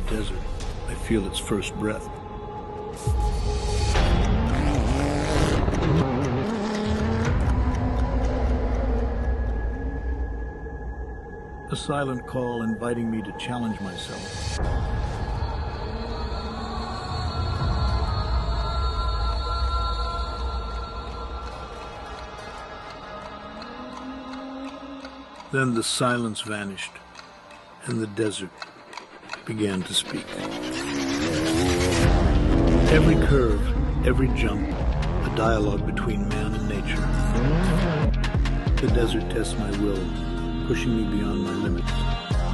desert, I feel its first breath. A silent call inviting me to challenge myself. Then the silence vanished, and the desert began to speak. Every curve, every jump, a dialogue between man and nature. The desert tests my will, pushing me beyond my limits.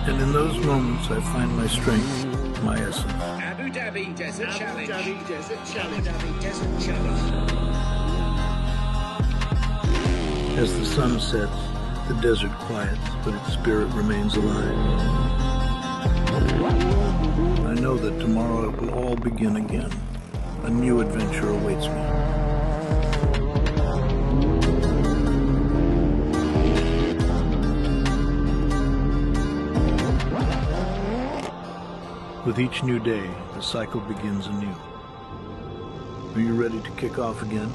And in those moments, I find my strength, my essence. Abu Dhabi Desert Challenge. Abu Dhabi Desert Challenge. Abu Dhabi Desert Challenge. As the sun sets, the desert quiets, but its spirit remains alive. I know that tomorrow it will all begin again. A new adventure awaits me. With each new day, the cycle begins anew. Are you ready to kick off again?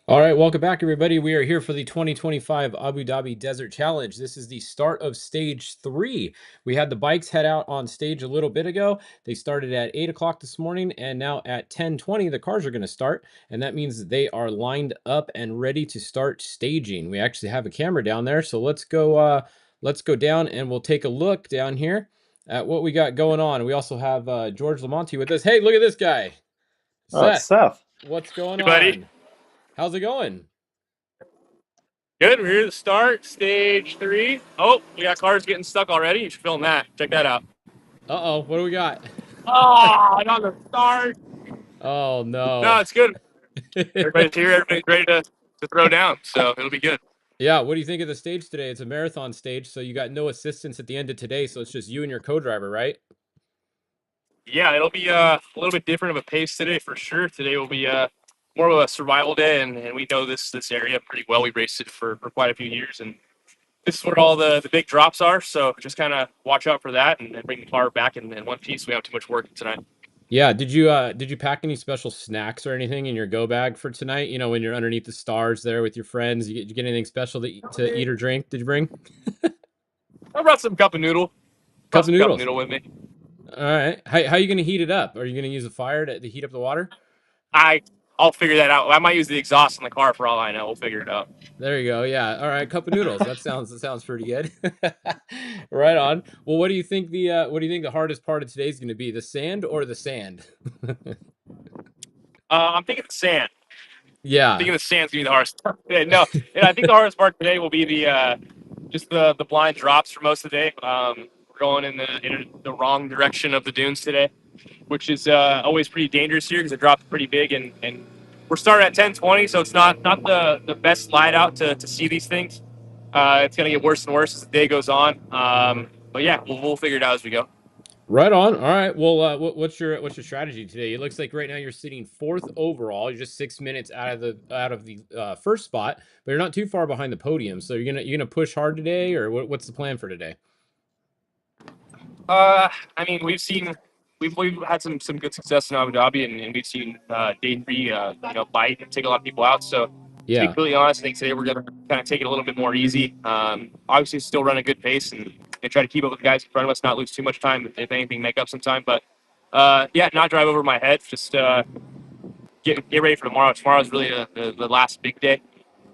All right, welcome back, everybody. We are here for the 2025 Abu Dhabi Desert Challenge. This is the start of stage 3. We had the bikes head out on stage a little bit ago. They started at 8 o'clock this morning, and now at 10:20, the cars are going to start, and that means they are lined up and ready to start staging. We actually have a camera down there, so let's go down and we'll take a look down here at what we got going on. We also have George Lamonti with us. Hey, look at this guy, Oh, it's Seth. Seth. What's going Hey, buddy. on? How's it going? Good. We're here to start stage 3. Oh, we got cars getting stuck already. You should film that. Check that out. Uh-oh, what do we got? Oh, not the start. Oh, no. No, it's good. Everybody's here. Everybody's ready to throw down, so it'll be good. Yeah, what do you think of the stage today? It's a marathon stage, so you got no assistance at the end of today, so it's just you and your co-driver, right? Yeah, it'll be a little bit different of a pace today for sure. Today will be more of a survival day, and we know this area pretty well. We raced it for quite a few years, and this is where all the big drops are, so just kind of watch out for that and bring the car back in one piece. We don't have too much work tonight. Yeah, did you pack any special snacks or anything in your go bag for tonight? You know, when you're underneath the stars there with your friends, did you get anything special to eat or drink? Did you bring? I brought some cup of noodle. Cup of noodles. With me. All right. How are you going to heat it up? Are you going to use a fire to heat up the water? I'll figure that out. I might use the exhaust in the car for all I know. We'll figure it out. There you go. Yeah. All right. Cup of noodles. That sounds pretty good. Right on. Well, what do you think the hardest part of today is going to be? The sand or the sand? I'm thinking the sand. Yeah. I'm thinking the sand's gonna be the hardest. No, I think the hardest part today will be the just the blind drops for most of the day. We're going in the wrong direction of the dunes today, which is always pretty dangerous here because it drops pretty big, and we're starting at 10:20, so it's not the best slide out to see these things. It's gonna get worse and worse as the day goes on. But yeah, we'll figure it out as we go. Right on. All right. Well, what's your strategy today? It looks like right now you're sitting 4th overall. You're just 6 minutes out of the first spot, but you're not too far behind the podium. So you're gonna push hard today, or what's the plan for today? I mean, we've had some good success in Abu Dhabi, and we've seen day 3 bite and take a lot of people out. So to be Yeah. completely honest, I think today we're gonna kind of take it a little bit more easy. Obviously, still run a good pace and try to keep up with the guys in front of us, not lose too much time. If anything, make up some time. But yeah, not drive over my head. Just get ready for tomorrow. Tomorrow's really the last big day.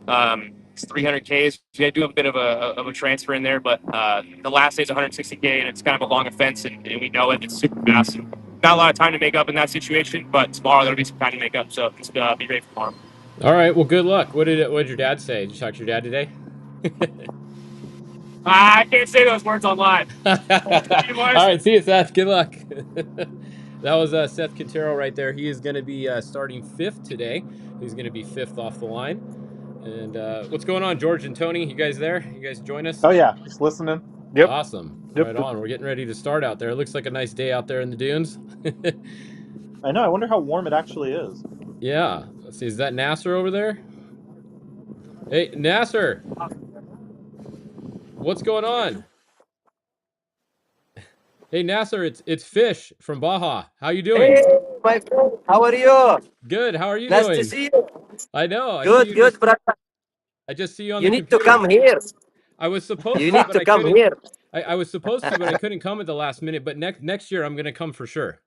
It's 300 Ks. We do have a bit of a transfer in there, but the last day is 160 K, and it's kind of a long offense, and we know it. It's super fast, and not a lot of time to make up in that situation. But tomorrow there'll be some time to make up, so just be ready for tomorrow. All right. Well, good luck. What did your dad say? Did you talk to your dad today? I can't say those words online. All right. See you, Seth. Good luck. That was Seth Quintero right there. He is going to be starting 5th today. He's going to be 5th off the line. And what's going on, George and Tony? You guys there? You guys join us? Oh yeah, just listening. Yep. Awesome. Yep. Right on. We're getting ready to start out there. It looks like a nice day out there in the dunes. I know. I wonder how warm it actually is. Yeah. Let's see, is that Nasser over there? Hey, Nasser, what's going on? Hey, Nasser, it's Fish from Baja. How you doing? Hey, my friend, how are you? Good. How are you Nice to doing? see you. I know. I see Good, you good, just. brother. I just see you on You the need to computer. come here. I was supposed You to, need but to I come couldn't. here. I was supposed to, but I couldn't come at the last minute. But next year, I'm gonna come for sure.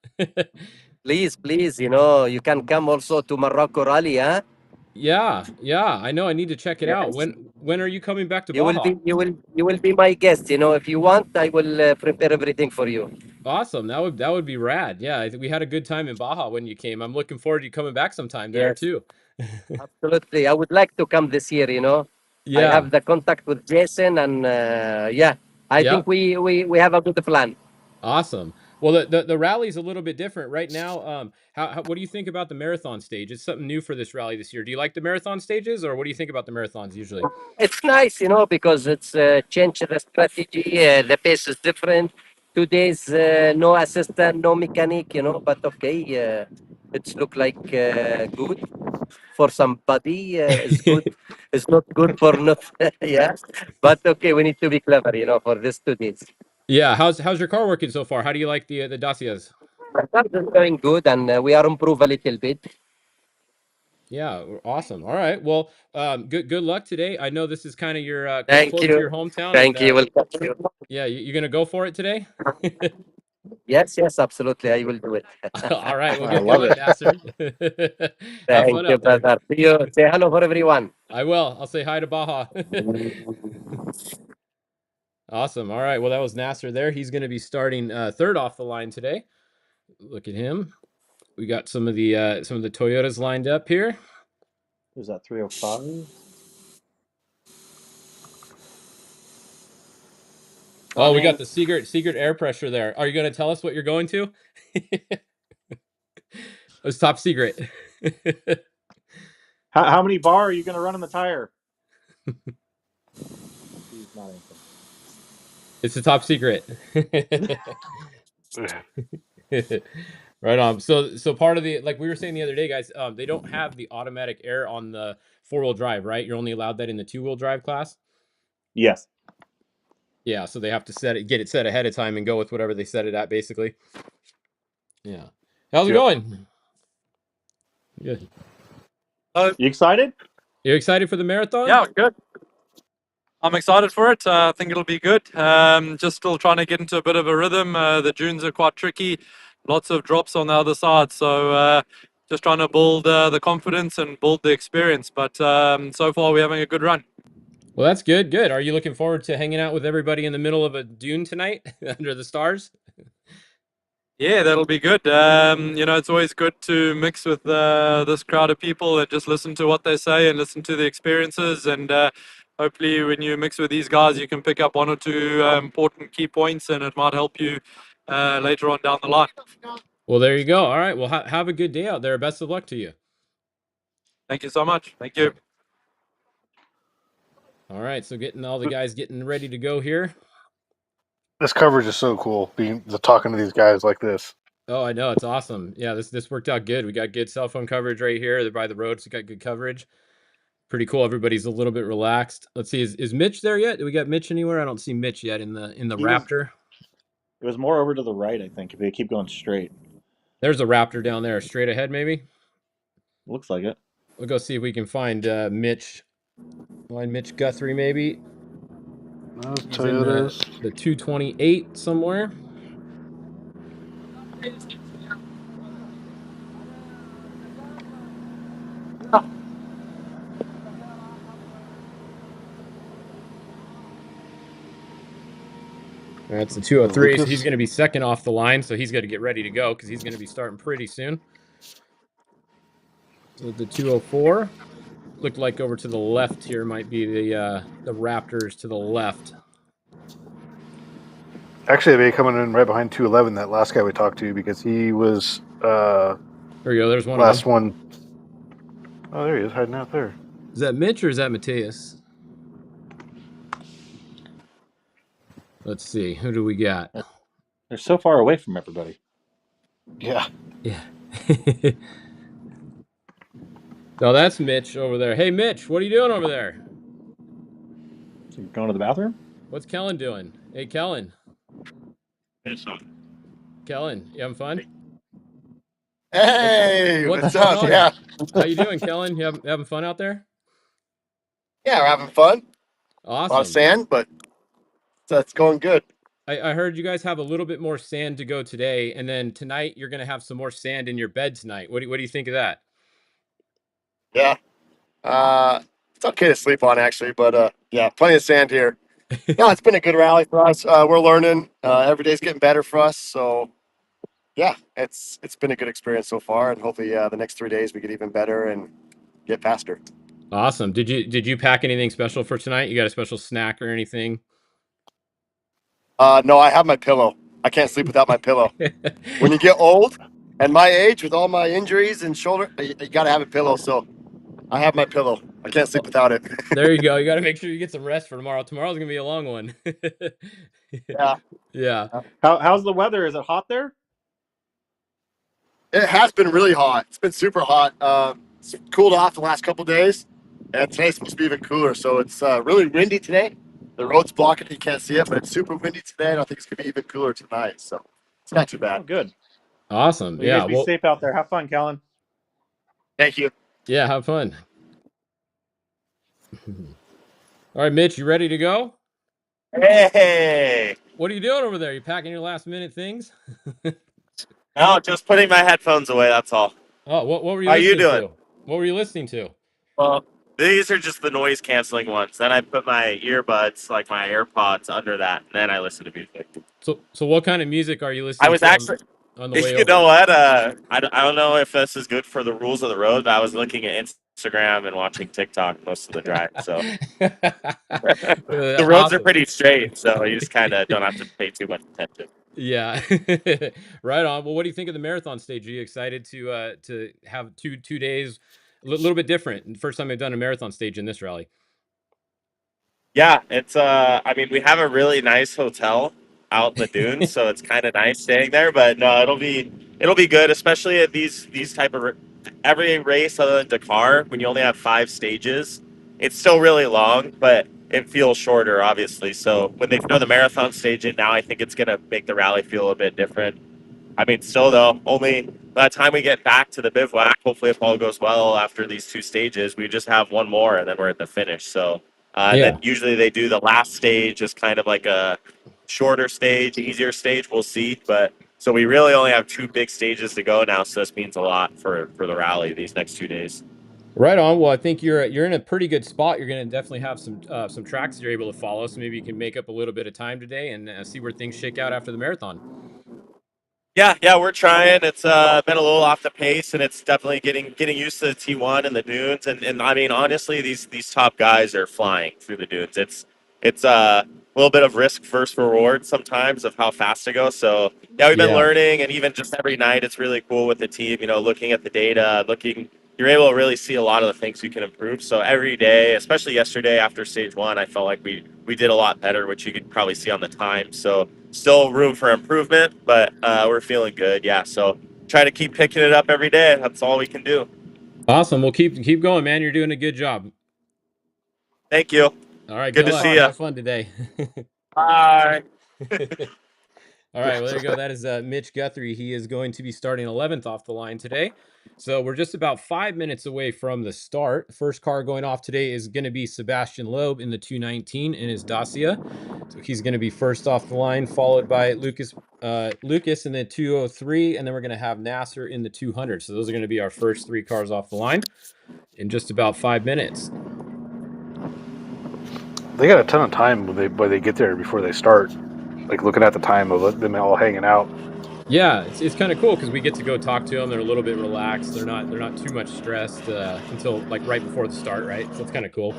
Please, please, you can come also to Morocco Rally, huh? Yeah, I know. I need to check it out. Yes. When are you coming back to You will Baja? be, you will be my guest. If you want, I will prepare everything for you. Awesome. That would be rad. Yeah, I think we had a good time in Baja when you came. I'm looking forward to you coming back sometime there Yes, too. absolutely. I would like to come this year. I Yeah, have the contact with Jason, and yeah, I yeah. think we have a good plan. Awesome. Well, the rally's a little bit different right now. What do you think about the marathon stage? It's something new for this rally this year. Do you like the marathon stages, or what do you think about the marathons usually? It's nice, because it's changed the strategy. The pace is different. 2 days, no assistant, no mechanic, but okay. It's look like good for somebody. It's good. It's not good for not. Yeah, but okay. We need to be clever, for these 2 days. Yeah. How's your car working so far? How do you like the Dacias? It's going good, and we are improve a little bit. Yeah, awesome. All right. Well, good luck today. I know this is kind of your Thank close to you. your hometown, and Thank you. Welcome. yeah, you're gonna go for it today. Yes, yes, absolutely. I will do it. All right. Well, I good love luck, it. Nasser. Have Thank fun you, out there. brother. See you. Say hello for everyone. I will. I'll say hi to Baja. Awesome. All right. Well, that was Nasser there. He's going to be starting third off the line today. Look at him. We got some of the Toyotas lined up here. Is that 305? Oh, we got the secret air pressure there. Are you going to tell us what you're going to? It's top secret. How many bar are you going to run in the tire? He's not answering. It's a top secret. Right on. So part of the, like we were saying the other day, guys, they don't have the automatic air on the 4-wheel drive, right? You're only allowed that in the 2-wheel drive class. Yes. Yeah, so they have to get it set ahead of time and go with whatever they set it at, basically. Yeah. How's it Yep. going? Good. You excited? You excited for the marathon? Yeah, good. I'm excited for it. I think it'll be good. Just still trying to get into a bit of a rhythm. The dunes are quite tricky, lots of drops on the other side. So just trying to build the confidence and build the experience. But so far, we're having a good run. Well, that's good. Good. Are you looking forward to hanging out with everybody in the middle of a dune tonight under the stars? Yeah, that'll be good. It's always good to mix with this crowd of people and just listen to what they say and listen to the experiences. And hopefully, when you mix with these guys, you can pick up one or two important key points, and it might help you later on down the line. Well, there you go. All right. Well, have a good day out there. Best of luck to you. Thank you so much. Thank you. All right. So getting all the guys getting ready to go here. This coverage is so cool. Talking to these guys like this. Oh, I know. It's awesome. Yeah, this worked out good. We got good cell phone coverage right here. They're by the road, so we got good coverage. Pretty cool. Everybody's a little bit relaxed. Let's see. Is Mitch there yet? Do we got Mitch anywhere? I don't see Mitch yet in the Raptor. It was more over to the right, I think, if they keep going straight. There's a Raptor down there, straight ahead, maybe. Looks like it. We'll go see if we can find Mitch. Find Mitch Guthrie, maybe. Those He's in the 228 somewhere. That's the 203. So he's going to be second off the line. So he's got to get ready to go because he's going to be starting pretty soon. So the 204 looked like over to the left here might be the Raptors to the left. Actually, they're coming in right behind 211. That last guy we talked to because he was. There we go. There's one. Last one. Oh, there he is, hiding out there. Is that Mitch or is that Mateus? Let's see. Who do we got? They're so far away from everybody. Yeah. Yeah. No, that's Mitch over there. Hey, Mitch, what are you doing over there? Going to the bathroom? What's Kellen doing? Hey, Kellen. Kellen, you having fun? Hey, What's what's going up? on? Yeah, How you doing, Kellen? You having fun out there? yeah, we're having fun. A lot of Awesome. sand, but it's going good. I heard you guys have a little bit more sand to go today, and then tonight you're going to have some more sand in your bed tonight. What do you think of that? Yeah, it's okay to sleep on actually, but yeah, plenty of sand here. No, it's been a good rally for us. We're learning. Every day's getting better for us. So yeah, it's been a good experience so far, and hopefully the next 3 days we get even better and get faster. Awesome. Did you pack anything special for tonight? You got a special snack or anything? No, I have my pillow. I can't sleep without my pillow. When you get old, and my age, with all my injuries and shoulder, you got to have a pillow. So I have my pillow. I can't sleep without it. There you go. You got to make sure you get some rest for tomorrow. Tomorrow's going to be a long one. Yeah. Yeah. How's the weather? Is it hot there? It has been really hot. It's been super hot. It's cooled off the last couple days, and today's supposed to be even cooler. So it's really windy today. The road's blocking; you can't see it, but it's super windy today. And I think it's gonna be even cooler tonight. So it's not too Oh, bad. good. Awesome. Well, you Yeah. guys be Well, safe out there. Have fun, Kellen. Thank you. yeah, have fun. All right, Mitch, you ready to go? Hey, What are you doing over there? You packing your last minute things? no, just putting my headphones away. That's all. Oh, what were you How you listening doing? to? What were you listening to? Well, these are just the noise canceling ones. Then I put my earbuds, like my AirPods, under that, and then I listen to music. So what kind of music are you I listening was to actually, on the way you know over? what? I don't know if this is good for the rules of the road, but I was looking at Instagram and watching TikTok most of the drive. So the roads are Awesome. pretty straight, so you just kind of don't have to pay too much attention. Yeah. Right on. Well, what do you think of the marathon stage? Are you excited to have two days a little bit different? First time I've done a marathon stage in this rally. Yeah, it's I mean, we have a really nice hotel out in the dunes, so it's kind of nice staying there, but no, it'll be good, especially at these type of every race other than Dakar, when you only have 5 stages. It's still really long, but it feels shorter obviously. So when they throw the marathon stage in now, I think it's going to make the rally feel a bit different. I mean, still though, only by the time we get back to the bivouac, hopefully if all goes well after these 2 stages, we just have one more and then we're at the finish. So, and Yeah. then usually they do the last stage as kind of like a shorter stage, easier stage. We'll see, but so we really only have 2 big stages to go now. So this means a lot for the rally these next 2 days. Right on. Well, I think you're in a pretty good spot. You're going to definitely have some tracks that you're able to follow. So maybe you can make up a little bit of time today and see where things shake out after the marathon. Yeah, we're trying. It's been a little off the pace, and it's definitely getting used to the T1 and the dunes. And I mean, honestly, these top guys are flying through the dunes. It's a little bit of risk versus reward sometimes of how fast to go. So yeah, we've been Yeah. learning, and even just every night, it's really cool with the team. You know, looking at the data, you're able to really see a lot of the things you can improve. So every day, especially yesterday after stage 1, I felt like we did a lot better, which you could probably see on the time. So still room for improvement, but we're feeling good. Yeah. So try to keep picking it up every day. That's all we can do. Awesome. Well, keep going, man. You're doing a good job. Thank you. All right. Good Good to luck. see you. Have fun today. Bye. All right, well, there you go. That is Mitch Guthrie. He is going to be starting 11th off the line today. So we're just about 5 minutes away from the start. First car going off today is going to be Sebastian Loeb in the 219 in his Dacia. So he's going to be first off the line, followed by Lucas in the 203, and then we're going to have Nasser in the 200. So those are going to be our first 3 cars off the line in just about 5 minutes. They got a ton of time when they get there before they start. Like looking at the time of them all hanging out. Yeah, it's kind of cool because we get to go talk to them. They're a little bit relaxed. They're not too much stressed until like right before the start, right? So it's kind of cool.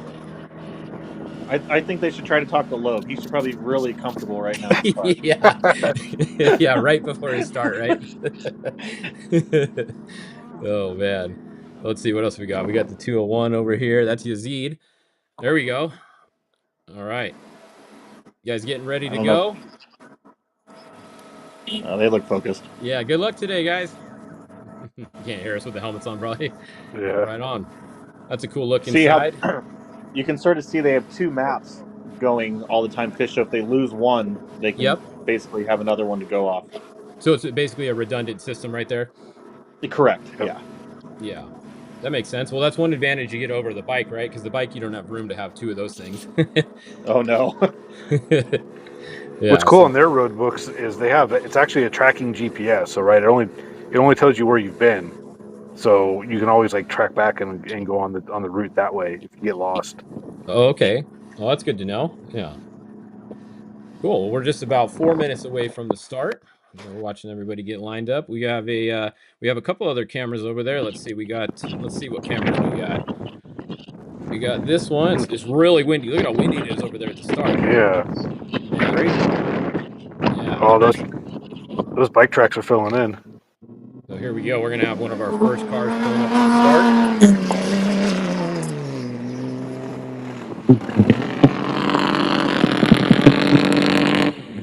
I think they should try to talk to Loeb. He should probably be really comfortable right now. Yeah, yeah, right before his start, right? Oh man, let's see what else we got. We got the 201 over here. That's Yazid. There we go. All right, you guys getting ready I to don't know. go? They look focused. Yeah, good luck today, guys. You can't hear us with the helmets on, probably. Yeah. Right on. That's a cool look See how inside. you can sort of see they have two maps going all the time. Fish. So if they lose one, they can Yep. basically have another one to go off. So it's basically a redundant system right there. Correct. Yep. Yeah. Yeah. That makes sense. Well, that's one advantage you get over the bike, right? Because the bike, you don't have room to have two of those things. Oh no. What's Yeah. cool So in their road books is they have it's actually a tracking GPS. So right, it only tells you where you've been, so you can always like track back and go on the route that way if you get lost. oh, okay. Well, that's good to know. Yeah. Cool. Well, we're just about 4 minutes away from the start. We're watching everybody get lined up. We have a couple other cameras over there. Let's see. Let's see what cameras we got. We got this one. It's really windy. Look at how windy it is over there at the start. Yeah. Yeah. Crazy. Yeah. Oh, those bike tracks are filling in. So here we go. We're gonna have one of our first cars pulling up to the start.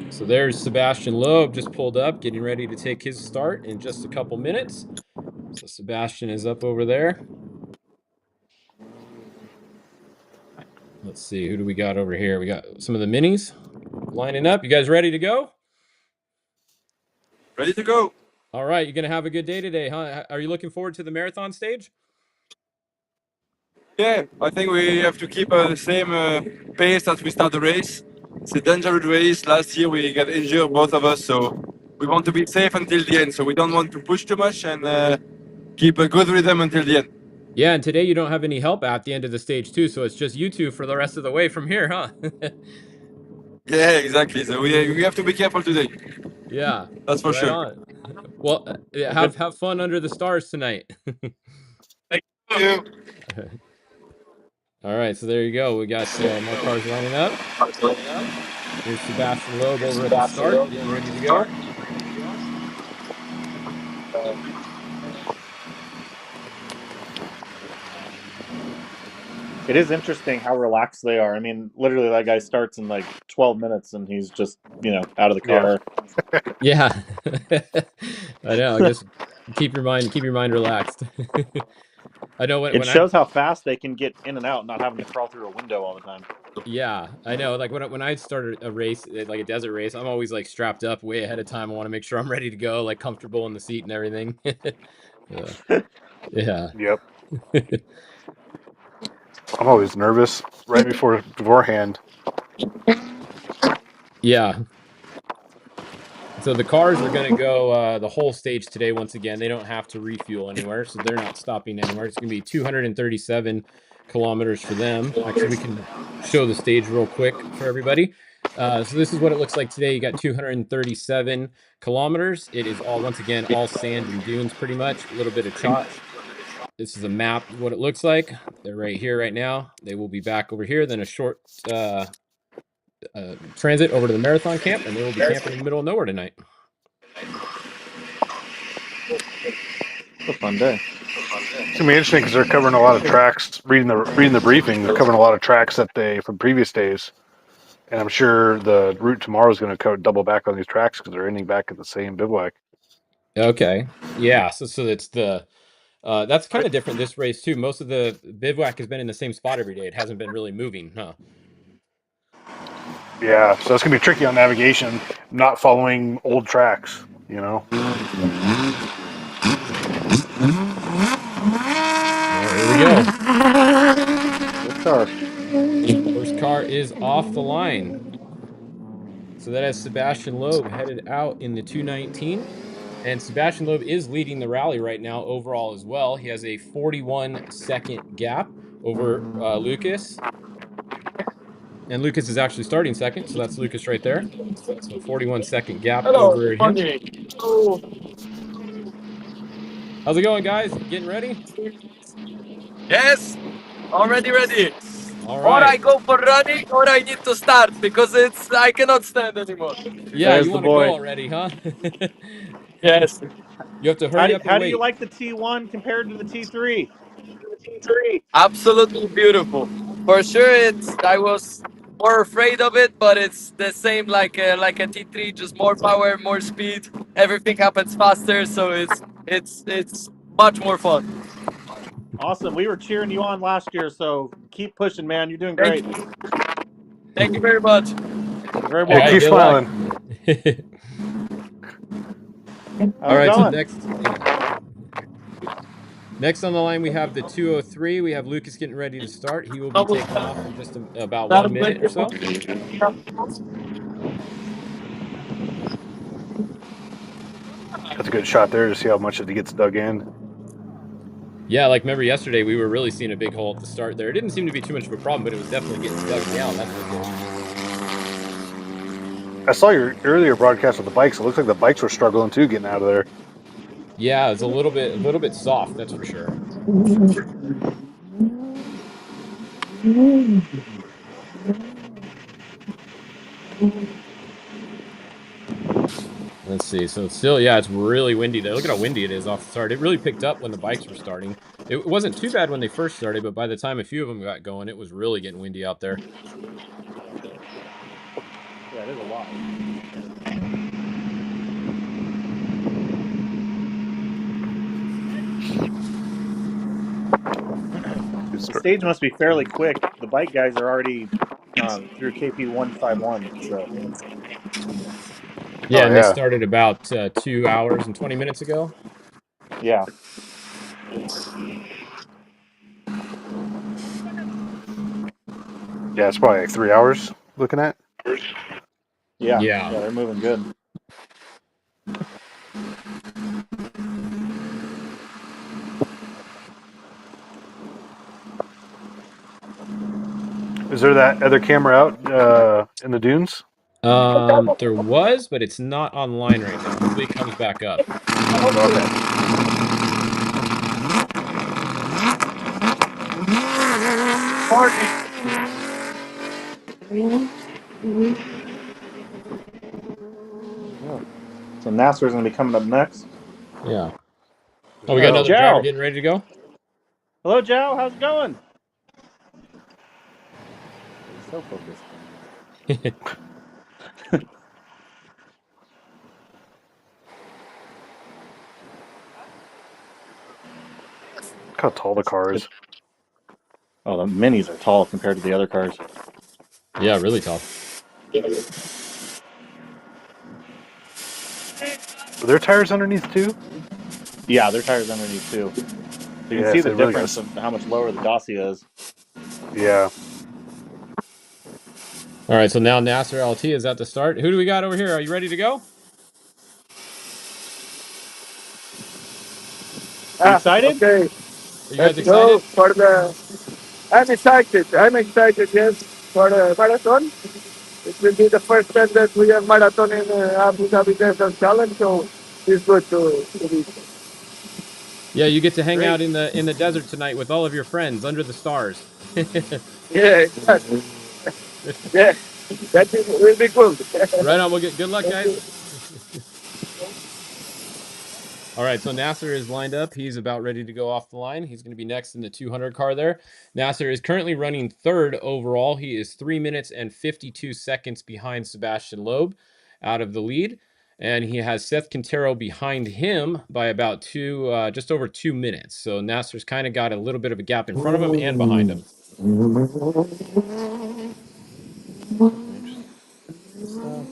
So there's Sebastian Loeb just pulled up, getting ready to take his start in just a couple minutes. So Sebastian is up over there. Let's see, who do we got over here? We got some of the minis lining up. You guys ready to go? Ready to go. All right, you're gonna have a good day today, huh? Are you looking forward to the marathon stage? Yeah, I think we have to keep the same pace as we start the race. It's a dangerous race. Last year we got injured, both of us, so we want to be safe until the end. So we don't want to push too much and keep a good rhythm until the end. Yeah, and today you don't have any help at the end of the stage too, so it's just you two for the rest of the way from here, huh? Yeah, exactly. So we have to be careful today. Yeah, that's for right sure. on. Well, have fun under the stars tonight. Thank you. All right, so there you go. We got more cars lining up. Here's Sebastian Loeb over at the start, getting ready to go. It is interesting how relaxed they are. I mean, literally, that guy starts in like 12 minutes, and he's just out of the car. Yeah, I know. Just keep your mind relaxed. I know It shows how fast they can get in and out, not having to crawl through a window all the time. Yeah, I know. Like when I started a race, like a desert race, I'm always like strapped up way ahead of time. I want to make sure I'm ready to go, like comfortable in the seat and everything. Yeah. Yep. I'm always nervous right beforehand. Yeah. So the cars are going to go the whole stage today. Once again, they don't have to refuel anywhere, so they're not stopping anywhere. It's going to be 237 kilometers for them. Actually, we can show the stage real quick for everybody. So this is what it looks like today. You got 237 kilometers. It is once again, all sand and dunes pretty much, a little bit of chalk. This is a map of what it looks like. They're right here right now. They will be back over here, then a short transit over to the marathon camp, and they will be camping in the middle of nowhere tonight. It's a fun day. It's gonna be interesting because they're covering a lot of tracks. Reading the briefing, they're covering a lot of tracks that they from previous days, and I'm sure the route tomorrow is going to double back on these tracks because they're ending back at the same bivouac. Okay, yeah. So it's the that's kind of different this race too. Most of the bivouac has been in the same spot every day. It hasn't been really moving, huh? Yeah, so it's gonna be tricky on navigation, not following old tracks. Well, here we go. First car is off the line. So that is Sebastian Loeb headed out in the 219. And Sebastian Loeb is leading the rally right now overall as well. He has a 41-second gap over Lucas. And Lucas is actually starting second, so that's Lucas right there. So 41-second gap over him. How's it going, guys? Getting ready? Yes, already ready. All Or right. I go for running, or I need to start because I cannot stand anymore. Yeah, you want to go already, huh? Yes. You have to hurry up and How wait. do you like the T1 compared to the T3? Absolutely beautiful. For sure, I was more afraid of it, but it's the same like a T3, just more power, more speed. Everything happens faster, so it's much more fun. Awesome. We were cheering you on last year, so keep pushing, man. You're doing great. Thank you very much. You're very All Yeah, welcome. right, keep good luck. smiling. How's All it right, so going? next on the line we have the 203. We have Lucas getting ready to start. He will be taking off in just about 1 minute or so. That's a good shot there to see how much it gets dug in. Yeah, like remember yesterday we were really seeing a big hole at the start there. It didn't seem to be too much of a problem, but it was definitely getting dug down. That's for sure. I saw your earlier broadcast with the bikes. It looks like the bikes were struggling too, getting out of there. Yeah, it's a little bit soft, that's for sure. Let's see. So still, yeah, it's really windy there. Look at how windy it is off the start. It really picked up when the bikes were starting. It wasn't too bad when they first started, but by the time a few of them got going, it was really getting windy out there. Yeah, there's a lot. The stage must be fairly quick. The bike guys are already through KP 151. So Yeah, Oh and they yeah, started about 2 hours and 20 minutes ago. yeah, yeah. It's probably like 3 hours. Looking at. Yeah. they're moving good. Is there that other camera out in the dunes? There was, but it's not online right now. Hopefully it comes back up. Yeah. So Nasser's going to be coming up next. Yeah. Oh, we got another Joe. driver getting ready to go. Hello, Joe. How's it going? He's so focused. Look how tall the car is. Oh, the minis are tall compared to the other cars. Yeah, really tall. Are there tires underneath too? Yeah, their tires underneath too. So you can Yeah, see so the they really difference got. of how much lower the Dacia is. Yeah. All right, so now Nasser LT is at the start. Who do we got over here? Are you ready to go? You excited? Okay. Are you guys Let's go excited? for the. I'm excited. I'm excited, yes, for the marathon. It will be the first time that we have marathon in Abu Dhabi Desert Challenge, so it's good to be. Yeah, you get to hang Great. out in the desert tonight with all of your friends under the stars. Yeah, yeah, that will be good. Right on. We'll get good luck, guys. All right, so Nasser is lined up. He's about ready to go off the line. He's going to be next in the 200 car there. Nasser is currently running third overall. He is 3 minutes and 52 seconds behind Sebastian Loeb out of the lead. And he has Seth Quintero behind him by about just over 2 minutes. So Nasser's kind of got a little bit of a gap in front of him and behind him. Good stuff.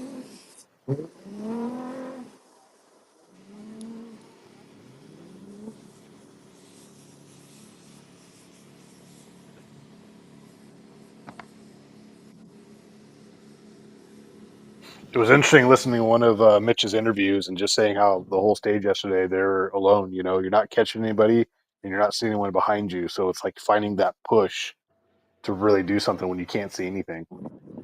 It was interesting listening to one of Mitch's interviews and just saying how the whole stage yesterday they're alone. You know, you're not catching anybody and you're not seeing anyone behind you. So it's like finding that push to really do something when you can't see anything.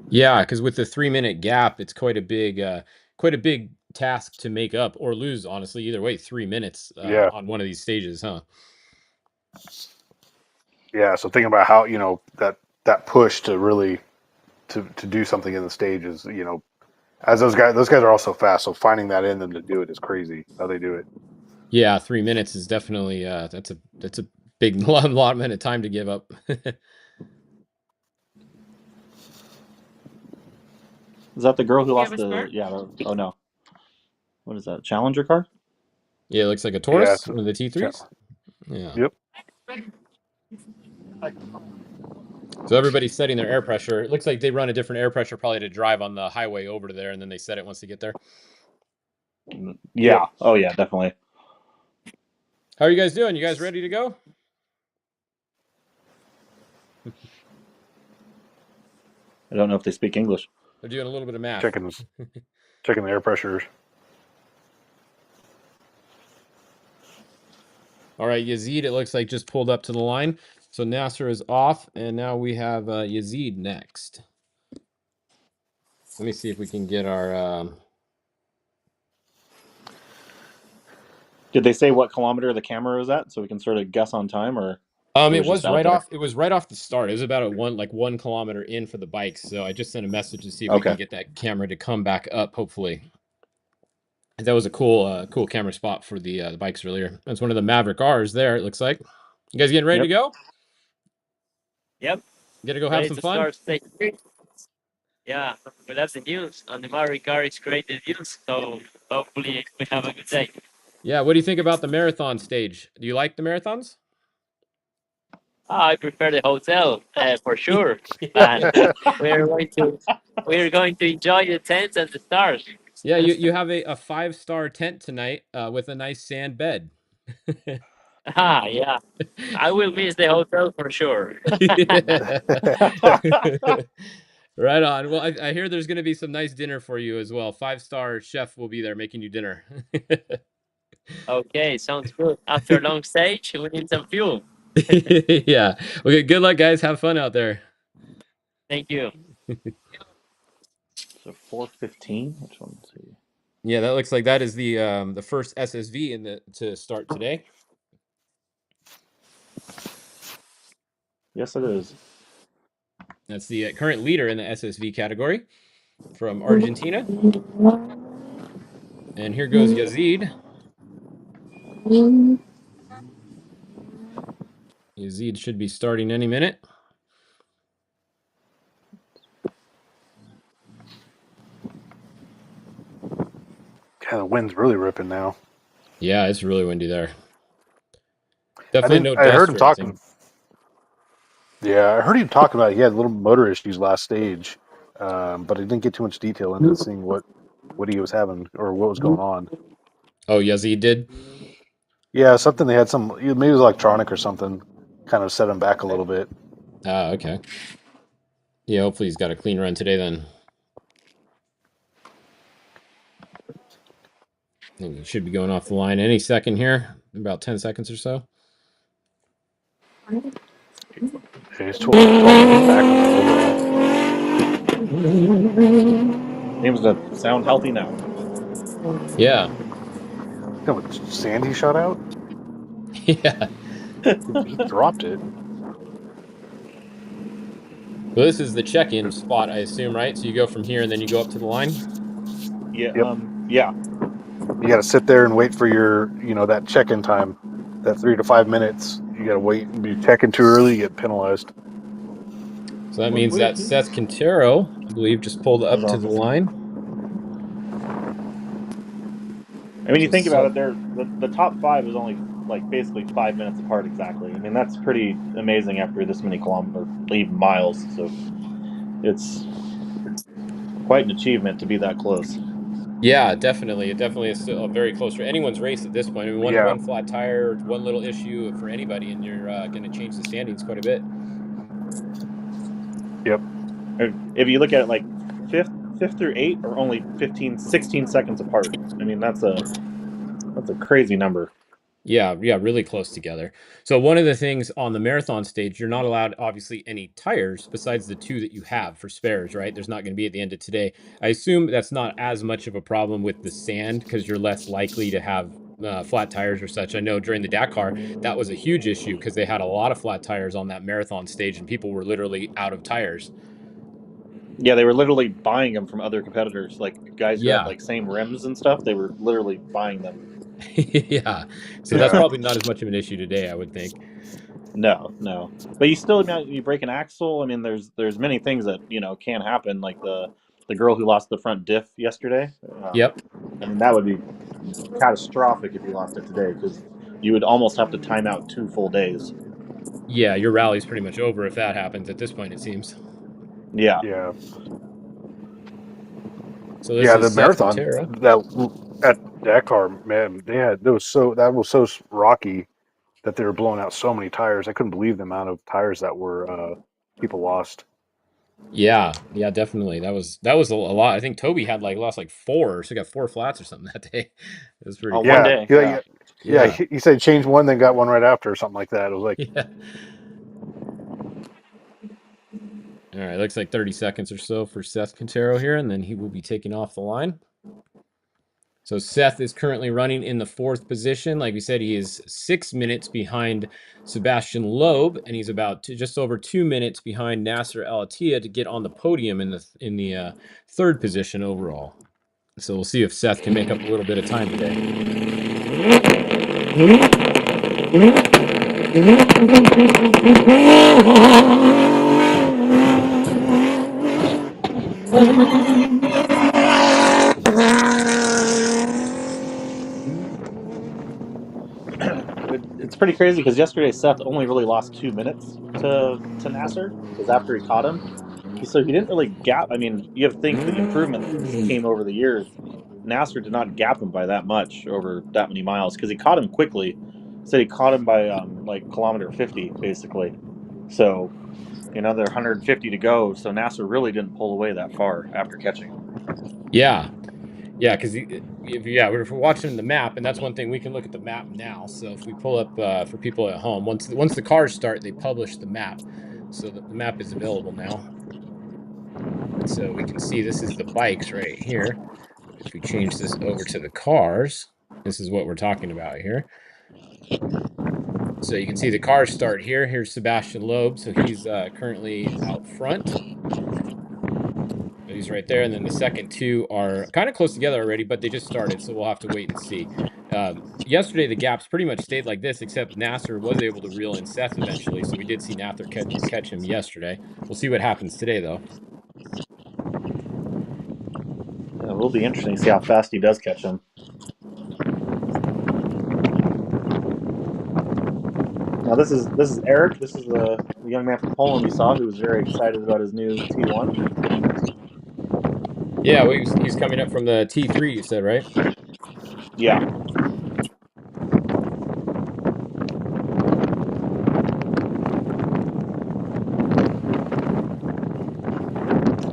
Yeah, because with the 3 minute gap, it's quite a big task to make up or lose. Honestly, either way, 3 minutes Yeah, on one of these stages, huh? yeah. So thinking about how that push to really to do something in the stage is as those guys are also fast. So finding that in them to do it is crazy how they do it. Yeah, 3 minutes is definitely that's a big lot of time to give up. Is that the girl who lost the? Yeah. Oh no. What is that? Challenger car? Yeah, it looks like a Yeah. Taurus, one of the T3s. Yeah. Yep. So everybody's setting their air pressure. It looks like they run a different air pressure probably to drive on the highway over to there, and then they set it once they get there. Yeah. Yep. Oh yeah, definitely. How are you guys doing? You guys ready to go? I don't know if they speak English. They're doing a little bit of math. Checking the air pressures. All right, Yazid, it looks like just pulled up to the line. So Nasser is off, and now we have Yazid next. Let me see if we can get our... Did they say what kilometer the camera was at, so we can sort of guess on time, or it was just out right there? off. It was right off the start. It was about a 1 kilometer in for the bikes. So I just sent a message to see if we can get that camera to come back up. Hopefully, that was a cool camera spot for the bikes earlier. That's one of the Maverick R's there. It looks like. You guys getting ready to go? Yep. Gotta go have some fun. Yeah, but that's the news. And the Maverick car is great news. So hopefully we have a good day. Yeah. What do you think about the marathon stage? Do you like the marathons? I prefer the hotel for sure. But we're going to enjoy the tents and the stars. Yeah, you have a 5-star tent tonight with a nice sand bed. Yeah. I will miss the hotel for sure. Right on. Well, I hear there's going to be some nice dinner for you as well. 5-star chef will be there making you dinner. Okay, sounds good. After a long stage, we need some fuel. Yeah. Okay, good luck, guys. Have fun out there. Thank you. So 4:15. Which one? Let's see. Yeah, that looks like that is the first SSV to start today. Yes, it is. That's the current leader in the SSV category from Argentina. And here goes Yazid. Yazid should be starting any minute. Yeah, the wind's really ripping now. Yeah, it's really windy there. Definitely no I heard dust him or talking. anything. Yeah, I heard him talking about he had little motor issues last stage, but I didn't get too much detail into seeing what he was having or what was going on. Oh, Yazid did? Yeah, something they had maybe it was electronic or something, kind of set him back a little bit. Ah, okay. Yeah, hopefully he's got a clean run today then. I think he should be going off the line any second here, about 10 seconds or so. Yeah, he's 12 minutes back on the overall. Seems to sound healthy now. Yeah. How much sand he shot out? Yeah. He dropped it. So this is the check-in spot, I assume, right? So you go from here and then you go up to the line? Yeah. Yep. Yeah. You got to sit there and wait for your, that check-in time, that 3 to 5 minutes. You got to wait and be checking too early, you get penalized. So that means that Seth Quintero, I believe, just pulled up to the line. I mean, you think about it, the top 5 is only like basically 5 minutes apart exactly. I mean, that's pretty amazing after this many kilometers, even miles. So it's quite an achievement to be that close. Yeah, definitely. It definitely is still a very close for anyone's race at this point. I mean, one flat tire, one little issue for anybody, and you're going to change the standings quite a bit. Yep. If you look at it like fifth through 8 are only 16 seconds apart. I mean, that's a crazy number. Yeah, really close together. So one of the things on the marathon stage, you're not allowed, obviously, any tires besides the 2 that you have for spares, right? There's not going to be at the end of today. I assume that's not as much of a problem with the sand because you're less likely to have flat tires or such. I know during the Dakar, that was a huge issue because they had a lot of flat tires on that marathon stage and people were literally out of tires. Yeah, they were literally buying them from other competitors, like guys who had like same rims and stuff. They were literally buying them. Yeah, so that's probably not as much of an issue today, I would think. No, but you break an axle. I mean, there's many things that can happen, like the girl who lost the front diff yesterday. Yep. I mean, that would be catastrophic if you lost it today because you would almost have to time out 2 full days. Yeah, your rally's pretty much over if that happens at this point, it seems. Yeah. Yeah. So this The is Seth marathon Quintero. that at Dakar, man, that was so rocky that they were blowing out so many tires. I couldn't believe the amount of tires that were people lost. Yeah, definitely. That was a lot. I think Toby had lost 4, so he got 4 flats or something that day. It was pretty On one crazy. day. Yeah. Yeah. Yeah. He said change one, then got one right after or something like that. It was like, Yeah. All right, looks like 30 seconds or so for Seth Quintero here, and then he will be taking off the line. So Seth is currently running in the 4th position. Like we said, he is 6 minutes behind Sebastian Loeb, and he's about just over 2 minutes behind Nasser Al Attiyah to get on the podium in the 3rd position overall. So we'll see if Seth can make up a little bit of time today. It's pretty crazy because yesterday Seth only really lost 2 minutes to Nasser because after he caught him, so he didn't really gap. I mean, you have to think the improvement came over the years. Nasser did not gap him by that much over that many miles because he caught him quickly. Said he caught him by like kilometer 50 basically. So another 150 to go. So Nasser really didn't pull away that far after catching him. Yeah, because we're watching the map, and that's one thing we can look at the map now. So if we pull up for people at home, once the cars start, they publish the map, so the map is available now. And so we can see this is the bikes right here. If we change this over to the cars, this is what we're talking about here. So you can see the cars start here. Here's Sebastian Loeb, so he's currently out front. He's right there, and then the second two are kind of close together already, but they just started, so we'll have to wait and see. Yesterday, the gaps pretty much stayed like this, except Nasser was able to reel in Seth eventually, so we did see Nasser catch him yesterday. We'll see what happens today, though. Yeah, it will be interesting to see how fast he does catch him. Now this is Eric. This is the young man from Poland we saw who was very excited about his new T1. Yeah, well, he's coming up from the T3, you said, right? Yeah.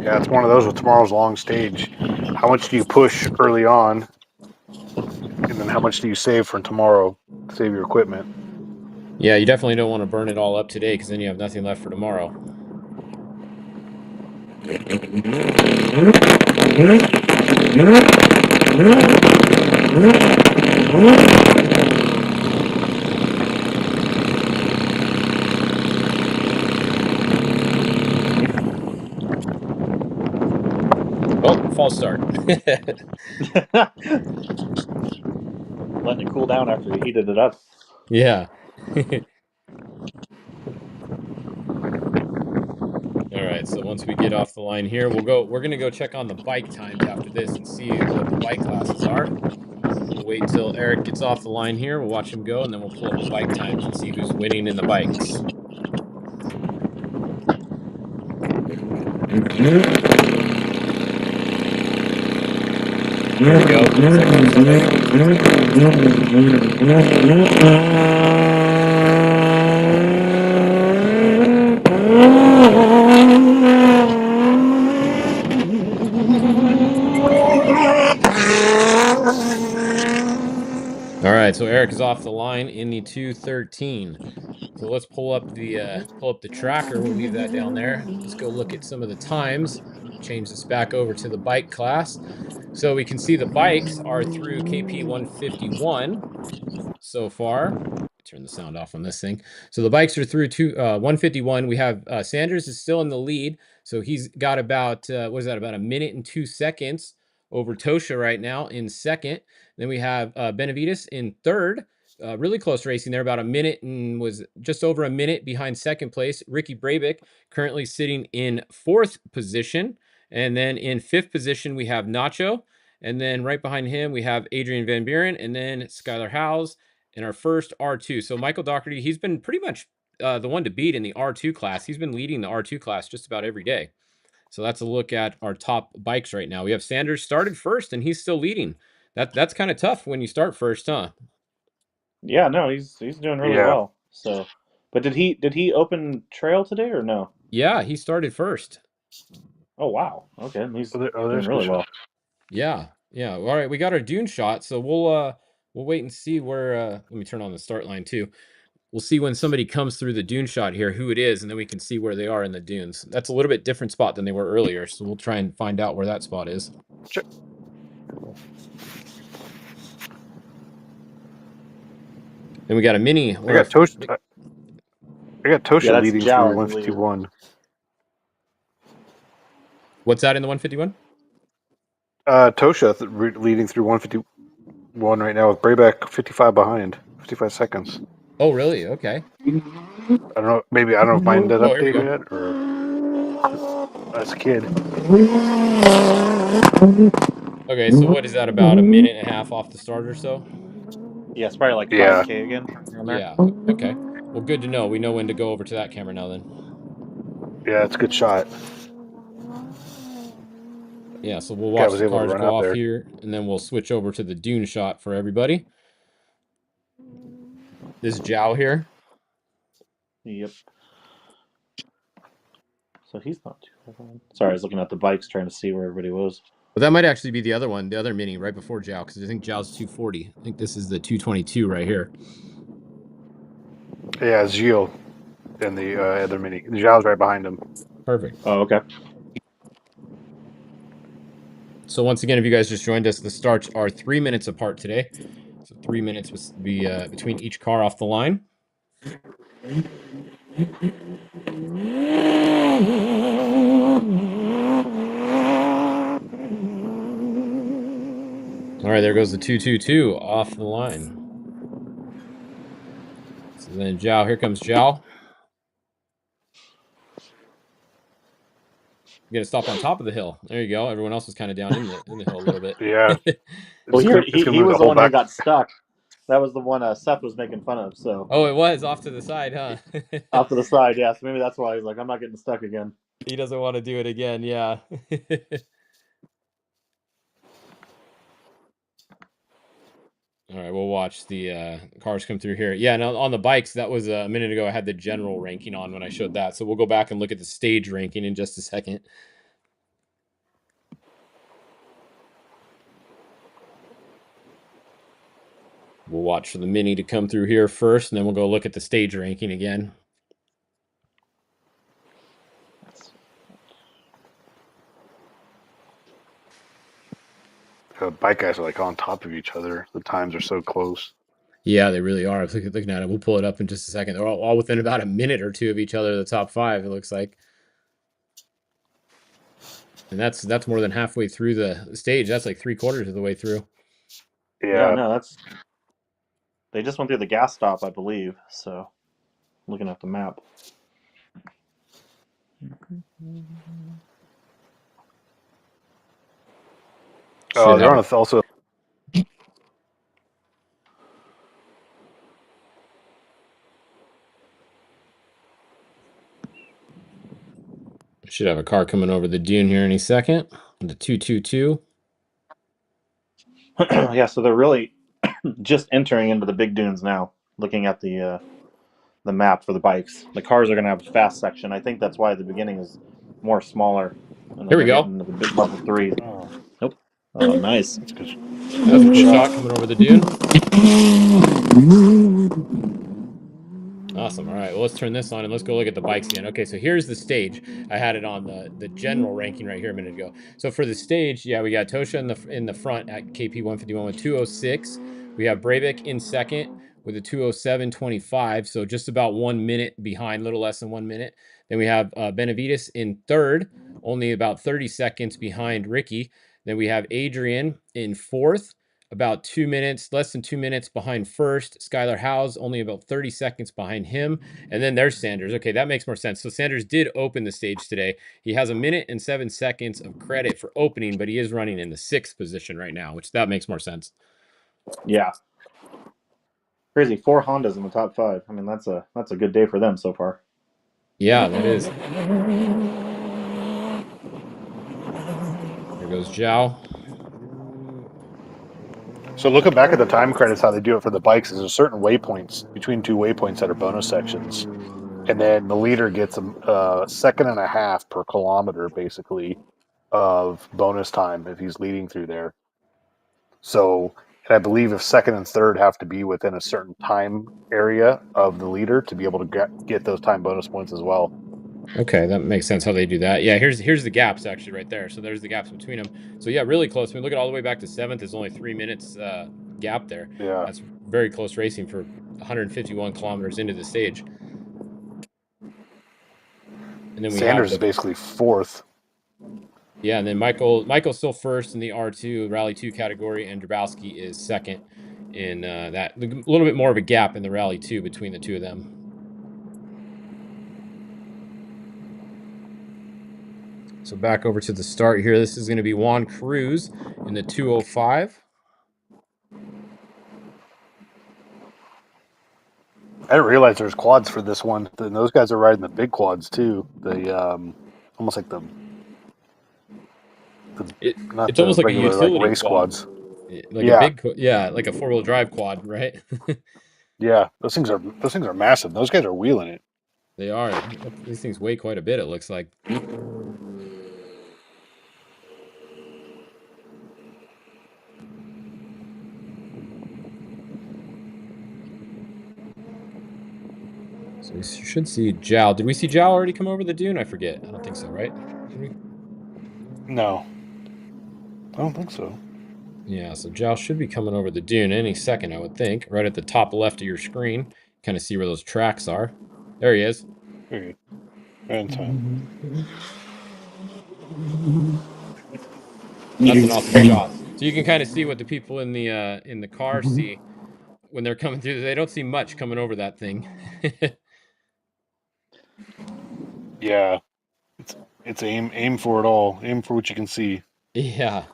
yeah, it's one of those with tomorrow's long stage. How much do you push early on, and then how much do you save for tomorrow? Save your equipment. Yeah, you definitely don't want to burn it all up today because then you have nothing left for tomorrow. Oh, false start. Letting it cool down after he heated it up. Yeah. All right, so once we get off the line here, we're gonna go check on the bike times after this and see what the bike classes are. We'll wait until Eric gets off the line here. We'll watch him go, and then we'll pull up the bike times and see who's winning in the bikes. Here we go. All right, so Eric is off the line in the 2:13. So let's pull up the tracker. We'll leave that down there. Let's go look at some of the times. Change this back over to the bike class. So we can see the bikes are through KP 151 so far. Turn the sound off on this thing. So the bikes are through to 151. We have Sanders is still in the lead. So he's got about about a minute and 2 seconds over Tosha right now in second. Then we have Benavides in third. Really close racing there, about a minute and was just over a minute behind second place. Ricky Brabick currently sitting in fourth position. And then in fifth position, we have Nacho. And then right behind him, we have Adrian Van Buren and then Skylar Howes in our first R2. So Michael Doherty, he's been pretty much the one to beat in the R2 class. He's been leading the R2 class just about every day. So that's a look at our top bikes right now. We have Sanders started first, and he's still leading. That's kind of tough when you start first, huh? Yeah, no, he's doing really Yeah. well. So, but did he open trail today or no? Yeah, he started first. Oh wow, okay, he's There's doing a really good well. shot. Yeah. All right, we got our dune shot, so we'll wait and see where let me turn on the start line too. We'll see when somebody comes through the dune shot here who it is, and then we can see where they are in the dunes. That's a little bit different spot than they were earlier, so we'll try and find out where that spot is. Sure. Then we got a mini. I got Tosha Yeah, that's leading Zhao, through I believe. 151. What's that in the 151? Tosha leading through 151 right now with Brayback 55 behind, 55 seconds. Oh, really? Okay. I don't know. Maybe I don't know if mine did Oh, here we update go. yet or as a kid. Okay, so what is that, about a minute and a half off the start or so? Yeah, it's probably like Yeah. 5K again around there. Yeah. Okay. Well, good to know. We know when to go over to that camera now then. Yeah, it's a good shot. Yeah, so we'll Guy watch was the able to cars run go out off there. here, and then we'll switch over to the dune shot for everybody. This is Zhao here. Yep. So he's not too far behind. Sorry, I was looking at the bikes trying to see where everybody was. But that might actually be the other one, the other mini right before Zhao, because I think Zhao's 240. I think this is the 222 right here. Yeah, Gio and the other mini. Zhao's right behind him. Perfect. Oh, okay. So once again, if you guys just joined us, the starts are 3 minutes apart today. So 3 minutes will be between each car off the line. All right, there goes the 222 off the line. So then Zhao, here comes Zhao. You got to stop on top of the hill. There you go. Everyone else was kind of down in the hill a little bit. Yeah. Well, It's gonna he move was the the whole one who back. got stuck. That was the one Seth was making fun of. So Oh, it was off to the side, huh? off to the side, yeah. So maybe that's why he's like, I'm not getting stuck again. He doesn't want to do it again. Yeah. All right, we'll watch the cars come through here. Yeah, now on the bikes, that was a minute ago. I had the general ranking on when I showed that. So we'll go back and look at the stage ranking in just a second. We'll watch for the mini to come through here first, and then we'll go look at the stage ranking again. Bike guys are like on top of each other. The times are so close. Yeah, they really are. Looking at it, we'll pull it up in just a second. They're all within about a minute or two of each other, the top five, it looks like. And that's more than halfway through the stage. That's like 3/4 of the way through. Yeah, no, that's. They just went through the gas stop, I believe. So, looking at the map. Oh, they're on also. Should have a car coming over the dune here any second. The 222. Yeah, so they're really just entering into the big dunes now. Looking at the map for the bikes, the cars are going to have a fast section. I think that's why the beginning is more smaller. And then Here we they're go. getting into the big level 3. Nope. Oh, nice. That's a good shot coming over the dune. Awesome. All right. Well, let's turn this on and let's go look at the bikes again. Okay, so here's the stage. I had it on the general ranking right here a minute ago. So for the stage, yeah, we got Tosha in the front at KP 151 with 206. We have Breivik in second with a 207.25, so just about 1 minute behind, a little less than 1 minute. Then we have Benavides in third, only about 30 seconds behind Ricky. Then we have Adrian in fourth, about 2 minutes, less than 2 minutes behind first. Skylar Howes only about 30 seconds behind him. And then there's Sanders. Okay, that makes more sense. So Sanders did open the stage today. He has 1 minute and 7 seconds of credit for opening, but he is running in the 6th position right now, which that makes more sense. Yeah. Crazy, 4 Hondas in the top 5. I mean, that's a good day for them so far. Yeah, that is. There goes Zhao. So looking back at the time credits, how they do it for the bikes is there's certain waypoints between two waypoints that are bonus sections, and then the leader gets a second and a half per kilometer, basically, of bonus time if he's leading through there. So, and I believe if second and third have to be within a certain time area of the leader to be able to get those time bonus points as well. Okay, that makes sense how they do that. Yeah, here's the gaps actually right there. So there's the gaps between them. So yeah, really close. When we look at all the way back to 7th, there's only 3 minutes gap there. Yeah. That's very close racing for 151 kilometers into the stage. And then we Sanders have is basically 4th. Yeah, and then Michael's still first in the R2 Rally 2 category, and Drabowski is second in that. A little bit more of a gap in the Rally 2 between the two of them. So back over to the start here. This is going to be Juan Cruz in the 205. I didn't realize there's quads for this one. And those guys are riding the big quads too. The almost like it's almost like a utility race quad. quads. Like a big, like a 4-wheel drive quad, right? Yeah, those things are massive. Those guys are wheeling it. They are. These things weigh quite a bit, it looks like. So we should see Zhao. Did we see Zhao already come over the dune? I forget. I don't think so, right? Did we? No. I don't think so. Yeah, so Zhao should be coming over the dune any second, I would think. Right at the top left of your screen. Kind of see where those tracks are. There he is. Very good. Right in time. That's an awesome shot. So you can kind of see what the people in the car see when they're coming through. They don't see much coming over that thing. Yeah. It's aim for it all. Aim for what you can see. Yeah.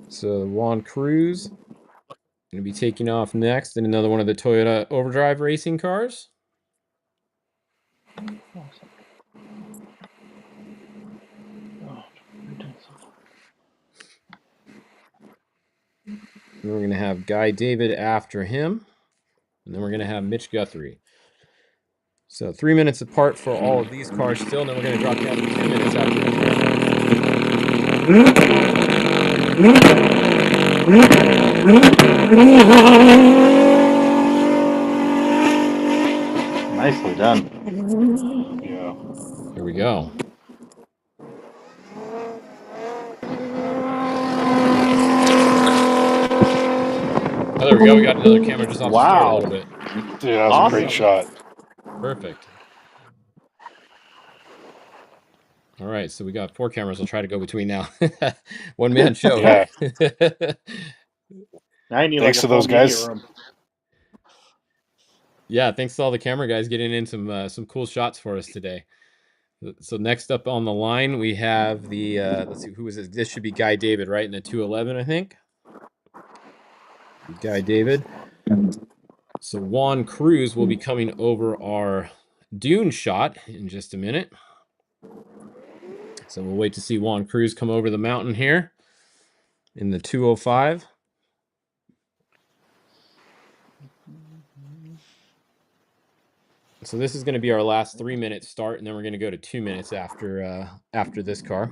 So Juan Cruz going to be taking off next in another one of the Toyota Overdrive racing cars. And we're going to have Guy David after him. And then we're going to have Mitch Guthrie. So 3 minutes apart for all of these cars still. And then we're going to drop down to 2 minutes after Nicely done. Yeah. Here we go. Oh, there we go. We got another camera just off the start a little bit. Yeah, that was a great shot. Perfect. All right, so we got 4 cameras. We'll try to go between now. One man show. Yeah. I need thanks like to those guys. Room. Yeah, thanks to all the camera guys getting in some cool shots for us today. So next up on the line, we have the let's see, who is this? This should be Guy David, right? In the 211, I think. Guy David. So Juan Cruz will be coming over our dune shot in just a minute. So we'll wait to see Juan Cruz come over the mountain here in the 205. So this is going to be our last 3-minute start, and then we're going to go to 2 minutes after this car.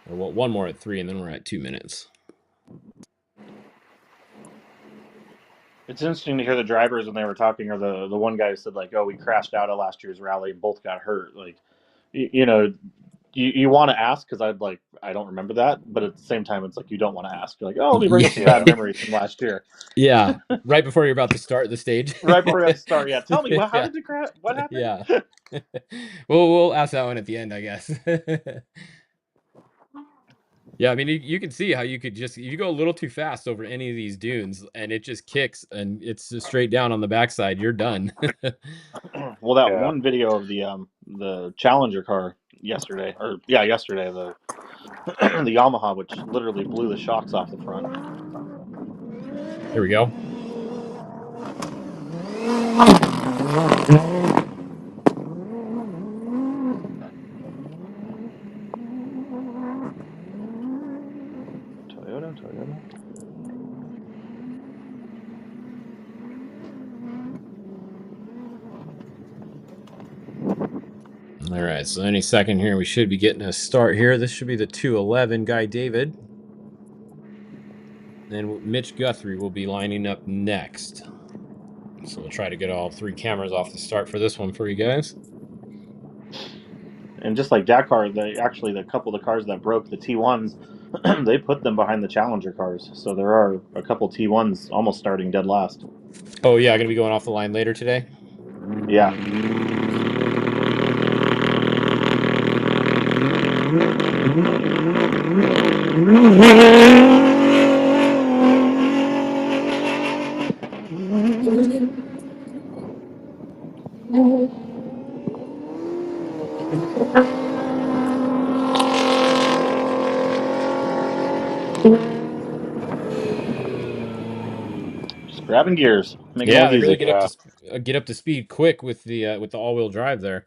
Or well, one more at 3, and then we're at 2 minutes. It's interesting to hear the drivers when they were talking, or the one guy who said like, "Oh, we crashed out of last year's rally and both got hurt." Like, you know, you want to ask because I don't remember that, but at the same time, it's like you don't want to ask. You're like, "Oh, let me bring up some bad memories from last year." Yeah, right before you're about to start the stage. Right before you have to start, yeah. Tell me, how did you crash? What happened? Yeah. We'll ask that one at the end, I guess. Yeah, I mean, you can see how you could just you go a little too fast over any of these dunes, and it just kicks, and it's just straight down on the backside. You're done. Well, that Yeah. one video of the Challenger car yesterday, the the Yamaha, which literally blew the shocks off the front. Here we go. Toyota. All right, so any second here, we should be getting a start here. This should be the 211 Guy David. Then Mitch Guthrie will be lining up next. So we'll try to get all 3 cameras off the start for this one for you guys. And just like Dakar, the couple of the cars that broke the T1s, they put them behind the Challenger cars. So there are a couple T1s almost starting dead last. Oh yeah, going to be going off the line later today. Yeah. Just grabbing gears, making it Yeah, look they really easy. get up to speed quick with the all-wheel drive there.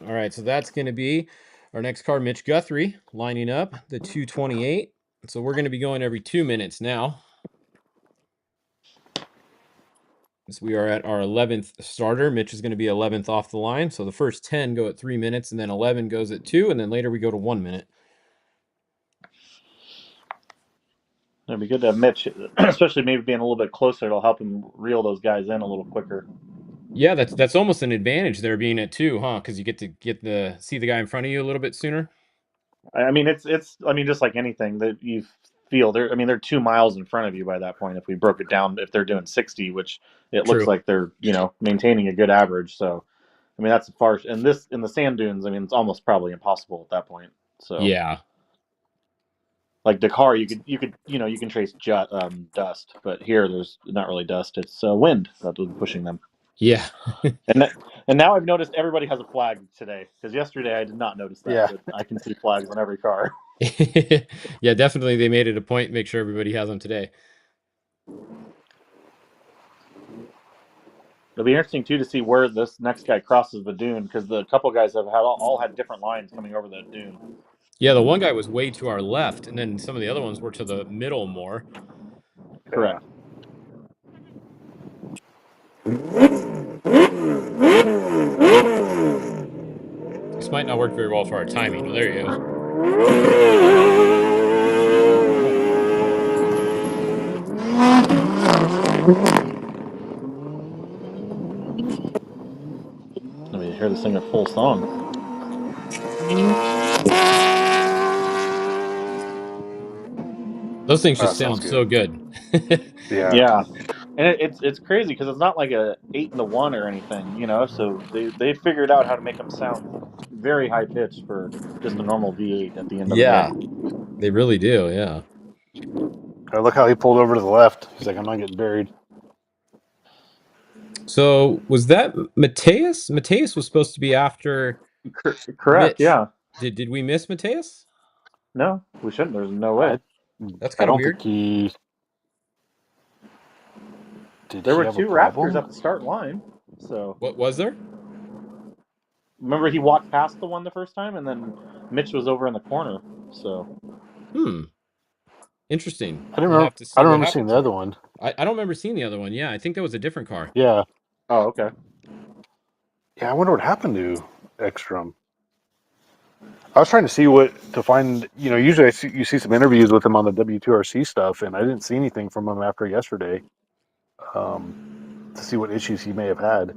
All right, so that's going to be our next car, Mitch Guthrie, lining up the 228. So we're going to be going every 2 minutes now. So we are at our 11th starter. Mitch is going to be 11th off the line. So the first 10 go at 3 minutes, and then 11 goes at 2, and then later we go to 1 minute. It'd be good to have Mitch, especially maybe being a little bit closer. It'll help him reel those guys in a little quicker. Yeah, that's almost an advantage there being at 2, huh? Because you get to see the guy in front of you a little bit sooner. I mean, it's just like anything that you feel there. I mean, they're 2 miles in front of you by that point. If we broke it down, if they're doing 60, which it looks True. like they're maintaining a good average. So, I mean, that's far. And this in the sand dunes, I mean, it's almost probably impossible at that point. So, Yeah. like Dakar, you can trace dust, but here there's not really dust. It's wind that was pushing them. Yeah. And now I've noticed everybody has a flag today, because yesterday I did not notice that. Yeah. But I can see flags on every car. Yeah, definitely. They made it a point to make sure everybody has them today. It'll be interesting too to see where this next guy crosses the dune, because the couple guys have all had different lines coming over that dune. Yeah, the one guy was way to our left, and then some of the other ones were to the middle more. Correct. This might not work very well for our timing. Oh, there he is. Let me hear this thing at full song. Those things Oh, just that sounds sound so good. Yeah. Yeah, and it's crazy because it's not like a 8-1 or anything, So they figured out how to make them sound very high pitched for just a normal V8 at the end of the Yeah, day. they really do. Yeah. Look how he pulled over to the left. He's like, I'm not getting buried. So was that Mateus? Mateus was supposed to be after Correct. Mitch. Yeah. Did we miss Mateus? No, we shouldn't. There's no way. That's I kind of don't weird. think he. Did There he were have 2 a problem? Raptors at the start line. So What was there? remember, he walked past the one the first time, and then Mitch was over in the corner. So Interesting. I didn't We'll remember. have to I see don't what remember seeing happens. the other one. I don't remember seeing the other one. Yeah, I think that was a different car. Yeah. Oh, okay. Yeah, I wonder what happened to Ekstrom. I was trying to see to find. Usually you see some interviews with him on the W2RC stuff, and I didn't see anything from him after yesterday. To see what issues he may have had.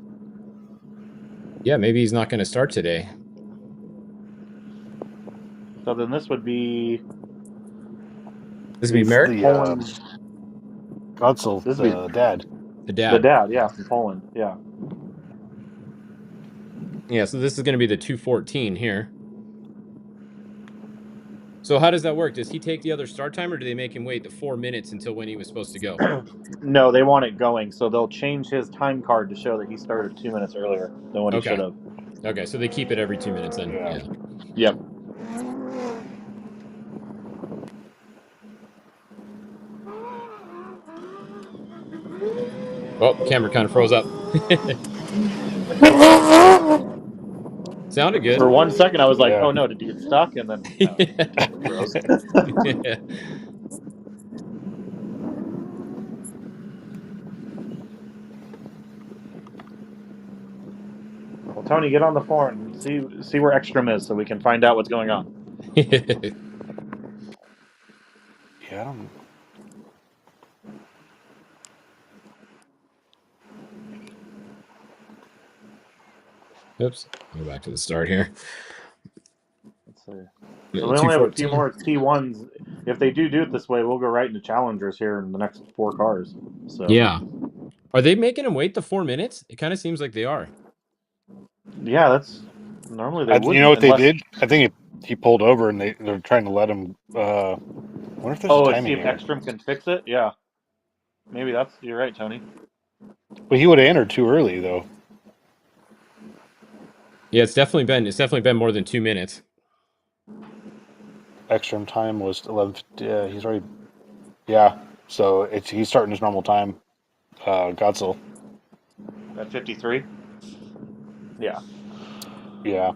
Yeah, maybe he's not going to start today. So then this would be. This would be Merrick? The Godsel, This would the dad. The dad. The dad, yeah, from Poland, yeah. Yeah, so this is going to be the 214 here. So how does that work? Does he take the other start time, or do they make him wait the 4 minutes until when he was supposed to go? No, they want it going, so they'll change his time card to show that he started 2 minutes earlier than what he Okay. should have. Okay, so they keep it every 2 minutes then. Yeah. Yeah. Yep. Oh, camera kind of froze up. Sounded good. For 1 second, I was like, Yeah. "Oh no, did he get stuck?" And then the camera froze. Yeah. Well, Tony, get on the phone and see where Ekstrom is, so we can find out what's going on. Yeah, I don't. Oops. Go back to the start here. Let's see. So we only have a few 214. more T1s. If they do it this way, we'll go right into challengers here in the next 4 cars. So Yeah. Are they making him wait the 4 minutes? It kind of seems like they are. yeah, that's normally they wouldn't. You know what unless, they did? I think he pulled over and they're trying to let him. I wonder if there's a see timing if here. Ekstrom can fix it. Yeah, maybe you're right, Tony. But he would have entered too early though. Yeah, it's definitely been more than 2 minutes. Extra time was 11. Yeah, he's already. Yeah, so he's starting his normal time. Godsell. At 53. Yeah. Yeah.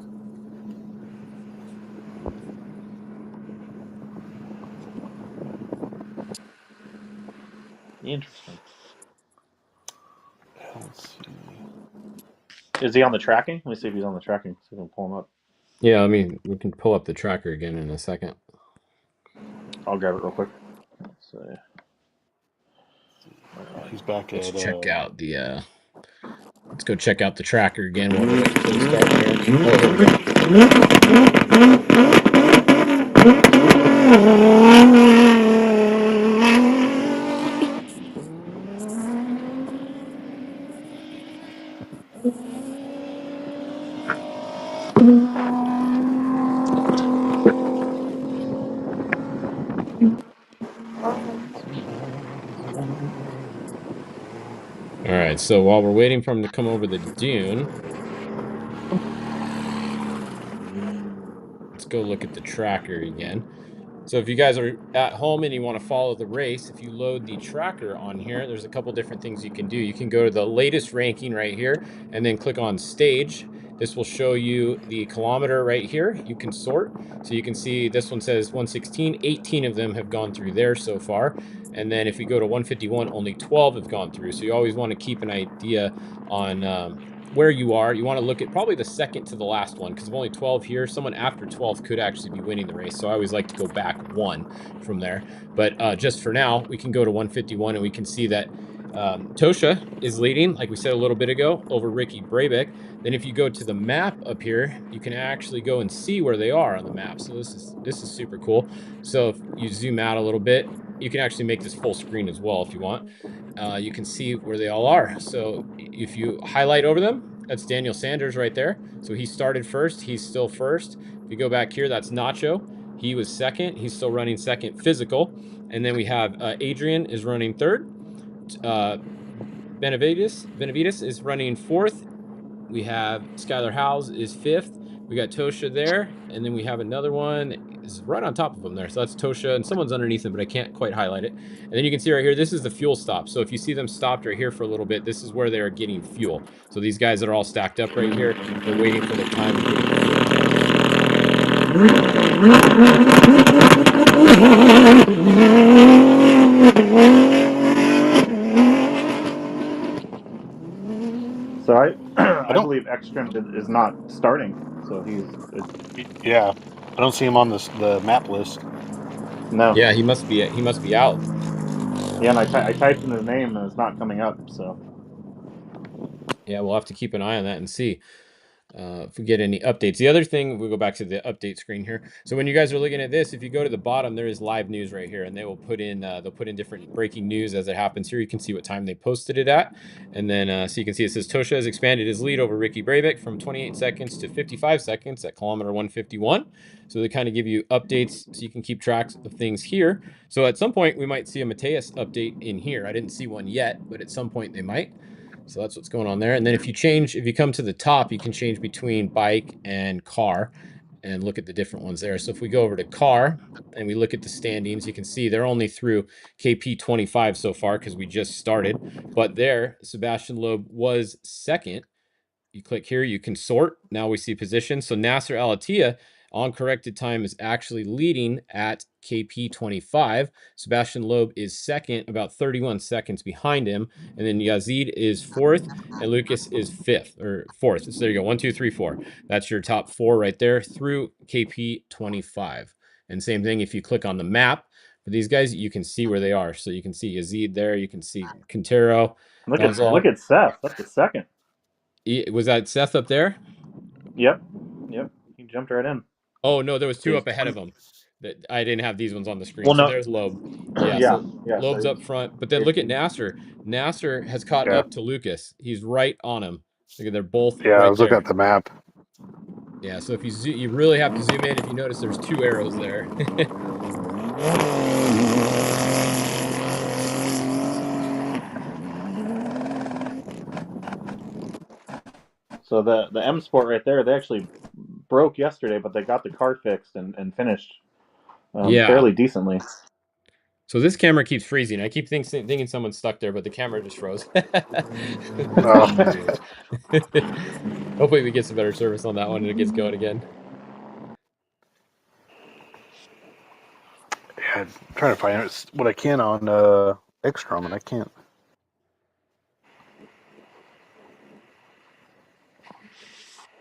Interesting. Let's see. Is he on the tracking? Let me see if he's on the tracking. So we can pull him up. Yeah, I mean, we can pull up the tracker again in a second. I'll grab it real quick. Let's see. He's back Let's at. check out the. Let's go check out the tracker again while we're waiting for the start here. Oh, here we go. All right, so while we're waiting for him to come over the dune, let's go look at the tracker again. So if you guys are at home and you want to follow the race, if you load the tracker on here, there's a couple different things you can do. You can go to the latest ranking right here and then click on stage. This will show you the kilometer right here. You can sort. So you can see this one says 116, 18 of them have gone through there so far. And then if you go to 151, only 12 have gone through. So you always want to keep an idea on where you are. You want to look at probably the second to the last one, because of only 12 here, someone after 12 could actually be winning the race. So I always like to go back one from there. But just for now, we can go to 151 and we can see that Tosha is leading, like we said a little bit ago, over Ricky Brabeck. Then if you go to the map up here, you can actually go and see where they are on the map. So this is super cool. So if you zoom out a little bit, you can actually make this full screen as well if you want. You can see where they all are. So if you highlight over them, that's Daniel Sanders right there. So he started first. He's still first. If you go back here, that's Nacho. He was second. He's still running second physical. And then we have Adrian is running third. Benavides is running fourth. We have Skylar Howes is fifth. We got Tosha there, and then we have another one that is right on top of them there. So that's Tosha, and someone's underneath them, but I can't quite highlight it. And then you can see right here, this is the fuel stop. So if you see them stopped right here for a little bit, this is where they are getting fuel. So these guys that are all stacked up right here, they're waiting for their time of getting So I believe Ekstrom is not starting. So Yeah, I don't see him on the map list. No. Yeah, he must be out. Yeah, and I typed in his name and it's not coming up. So Yeah, we'll have to keep an eye on that and see. if we get any updates. The other thing, we'll go back to the update screen here. So when you guys are looking at this, if you go to the bottom, there is live news right here, and they will put in different breaking news as it happens here. You can see what time they posted it at, and then so you can see it says Tosha has expanded his lead over Ricky Breivik from 28 seconds to 55 seconds at kilometer 151. So they kind of give you updates so you can keep track of things here. So at some point we might see a Mateus update in here. I didn't see one yet, but at some point they might. So that's what's going on there. And then if you come to the top, you can change between bike and car and look at the different ones there. So if we go over to car and we look at the standings, you can see they're only through KP 25 so far because we just started. But there, Sebastian Loeb was second. You click here, you can sort. Now we see position. So Nasser Al-Attiyah on corrected time is actually leading at KP 25. Sebastian Loeb is second, about 31 seconds behind him. And then Yazid is fourth, and Lucas is fifth or fourth. So there you go. 1, 2, 3, 4. That's your top 4 right there through KP 25. And same thing, if you click on the map for these guys, you can see where they are. So you can see Yazid there. You can see Quintero. Look at Seth. That's the second. Was that Seth up there? Yep. He jumped right in. Oh no, there was 2 up ahead of him. That I didn't have these ones on the screen. Well, so no. There's Loeb. Yeah, Yeah, so yeah, Loeb's so up front. But then look at Nasser. Nasser has caught up to Lucas. He's right on him. Look at, they're both Yeah, right I was looking there. at the map. Yeah, so if you really have to zoom in. If you notice, there's 2 arrows there. So the M Sport right there, they actually broke yesterday, but they got the car fixed and finished fairly decently. So this camera keeps freezing. I keep thinking someone's stuck there, but the camera just froze. Hopefully we get some better service on that one and it gets going again. Yeah, I'm trying to find what I can on Xstrom, and I can't.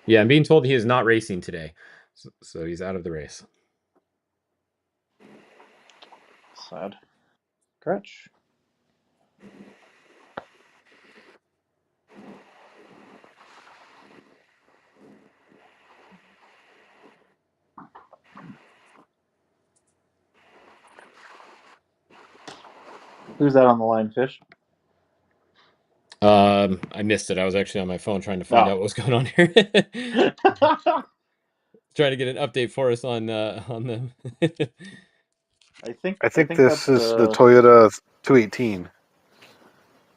Yeah, I'm being told he is not racing today, so he's out of the race. Sad. Scratch. Who's that on the line, Fish? I missed it. I was actually on my phone trying to find out what was going on here. Trying to get an update for us on them. I think this is the Toyota 218.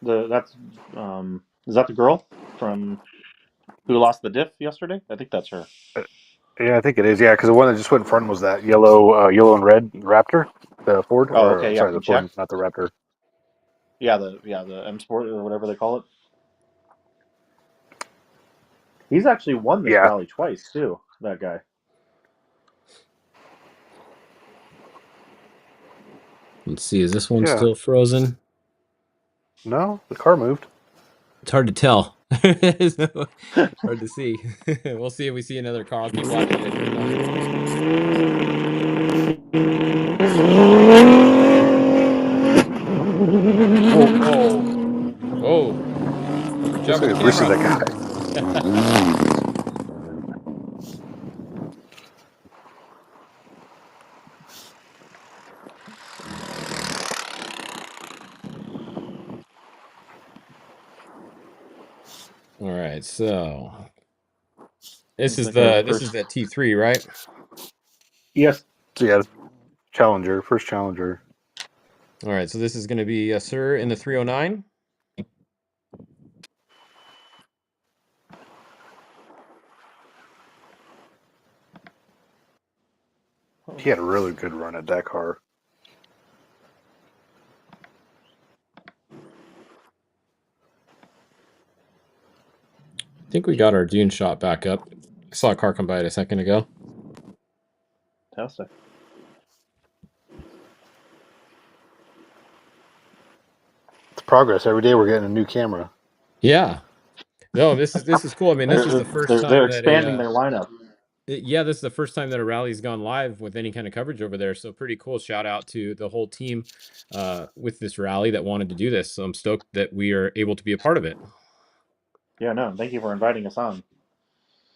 Is that the girl from who lost the diff yesterday? I think that's her. Yeah, I think it is. Yeah, because the one that just went in front was that yellow and red Raptor, the Ford. Oh, okay, yeah, sorry, the Ford, not the Raptor. Yeah, the M Sport or whatever they call it. He's actually won this rally twice too. That guy. Let's see. Is this one still frozen? No, the car moved. It's hard to tell. It's hard to see. We'll see if we see another car. I'll keep watching it. Whoa. Good job with the camera. That guy. All right, so this is the T3, right? Yes. So yeah, Challenger, first Challenger. All right, so this is going to be Sir in the 309. He had a really good run at Dakar. I think we got our dune shot back up. I saw a car come by a second ago. Fantastic. It's progress. Every day we're getting a new camera. Yeah. No, this is cool. I mean, this is the first time they're expanding their lineup. Yeah, this is the first time that a rally's gone live with any kind of coverage over there. So pretty cool. Shout out to the whole team with this rally that wanted to do this. So I'm stoked that we are able to be a part of it. Yeah, no, thank you for inviting us on.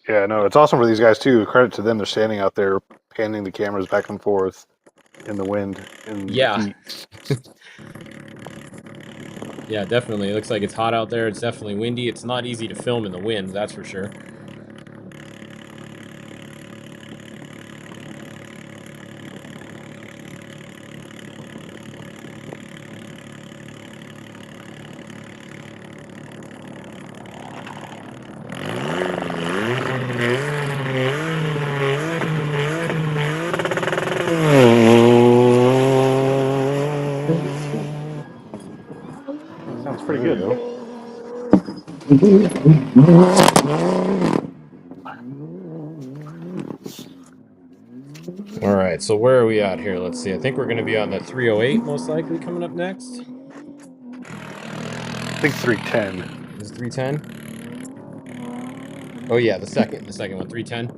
Yeah, no, it's awesome for these guys too. Credit to them; they're standing out there, panning the cameras back and forth in the wind, in the heat. Yeah, definitely. It looks like it's hot out there. It's definitely windy. It's not easy to film in the wind, that's for sure. That sounds pretty There good. you All right, so where are we at here? Let's see. I think we're going to be on the 308 most likely coming up next. I think 310. Is it 310? Oh yeah, the second one, 310.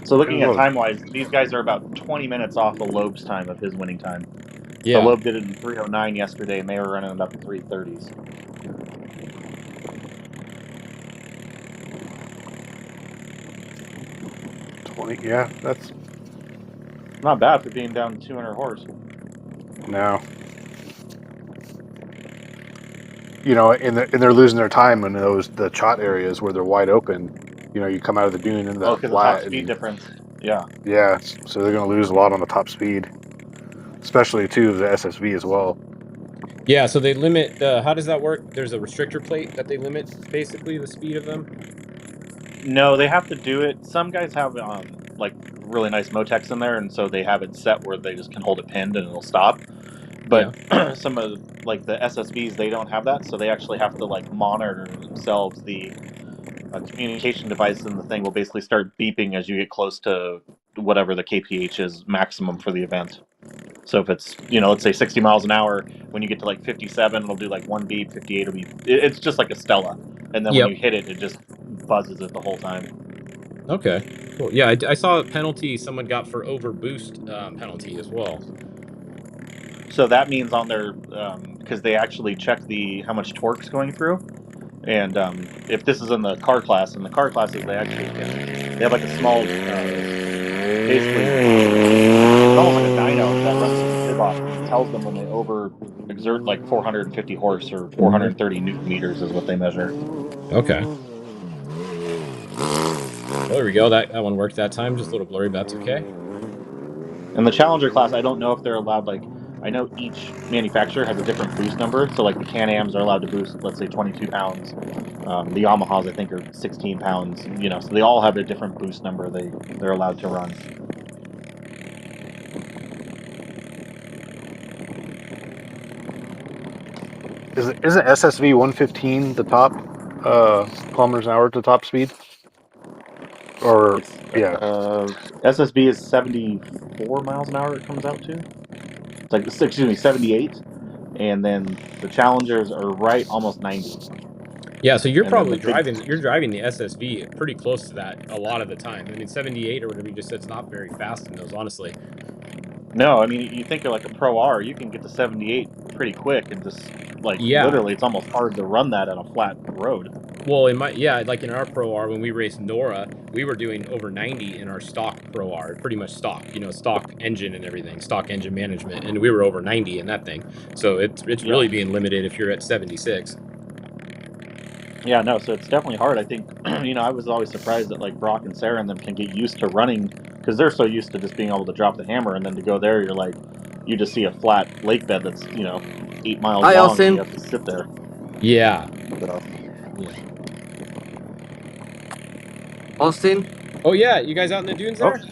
So looking There's a at lot of- time wise, these guys are about 20 minutes off of Loeb's time of his winning time. So Yeah. Loeb did it in 3:09 yesterday, and they were running it up in 3:30s. Yeah, that's Not bad for being down 200 horse. no. You know, and they're losing their time in the chot areas where they're wide open. You know, you come out of the dune into Oh, that because the top flat, speed and difference. Yeah. yeah, so they're going to lose a lot on the top speed, especially too the SSV as well. Yeah, so they limit how does that work? There's a restrictor plate that they limit basically the speed of them. No, they have to do it. Some guys have like really nice Motex in there, and so they have it set where they just can hold it pinned and it'll stop. But Yeah. some of like the SSVs, they don't have that, so they actually have to like monitor themselves. The communication device in the thing will basically start beeping as you get close to whatever the kph is maximum for the event. So if it's, let's say 60 miles an hour, when you get to like 57, it'll do like one beep. 58 will be. It's just like a Stella, and then when Yep. you hit it, it just buzzes it the whole time. Okay. Cool. Yeah, I saw a penalty someone got for over boost penalty as well. So that means on their because they actually check the how much torque's going through, and if this is in the car class, in the car classes they actually they have like a small basically it's almost like a dyno that runs through the bib off, and it tells them when they over exert like 450 horse or 430 newton meters is what they measure. Okay. Well, there we go. That one worked that time. Just a little blurry, but that's okay. And the Challenger class, I don't know if they're allowed. Like, I know each manufacturer has a different boost number. So, like the Can-Ams are allowed to boost, let's say, 22 pounds. The Yamahas, I think, are 16 pounds. So they all have a different boost number they're allowed to run. Isn't SSV 115 the top kilometers an hour to top speed? Or It's yeah, SSB is 74 miles an hour. It comes out to. It's like, excuse me, 78, and then the Challengers are right almost 90. Yeah, so you're And then the probably big driving the SSV pretty close to that a lot of the time. I mean, 78 or whatever you just said is not very fast in those, honestly. No, I mean, you think of like a Pro R, you can get to 78 pretty quick, and just like Yeah. literally, it's almost hard to run that on a flat road. Well, like in our Pro R when we raced Nora, we were doing over 90 in our stock Pro R, pretty much stock, stock engine and everything, stock engine management, and we were over 90 in that thing. So it's Yeah, really being limited if you're at 76. yeah, no, so it's definitely hard. I think, I was always surprised that like Brock and Sarah and them can get used to running because they're so used to just being able to drop the hammer, and then to go there, you're like, you just see a flat lake bed that's 8 miles Hi, long, and you Austin. have to sit there. Yeah. So, Yeah. Austin. Oh yeah, you guys out in the dunes oh, there?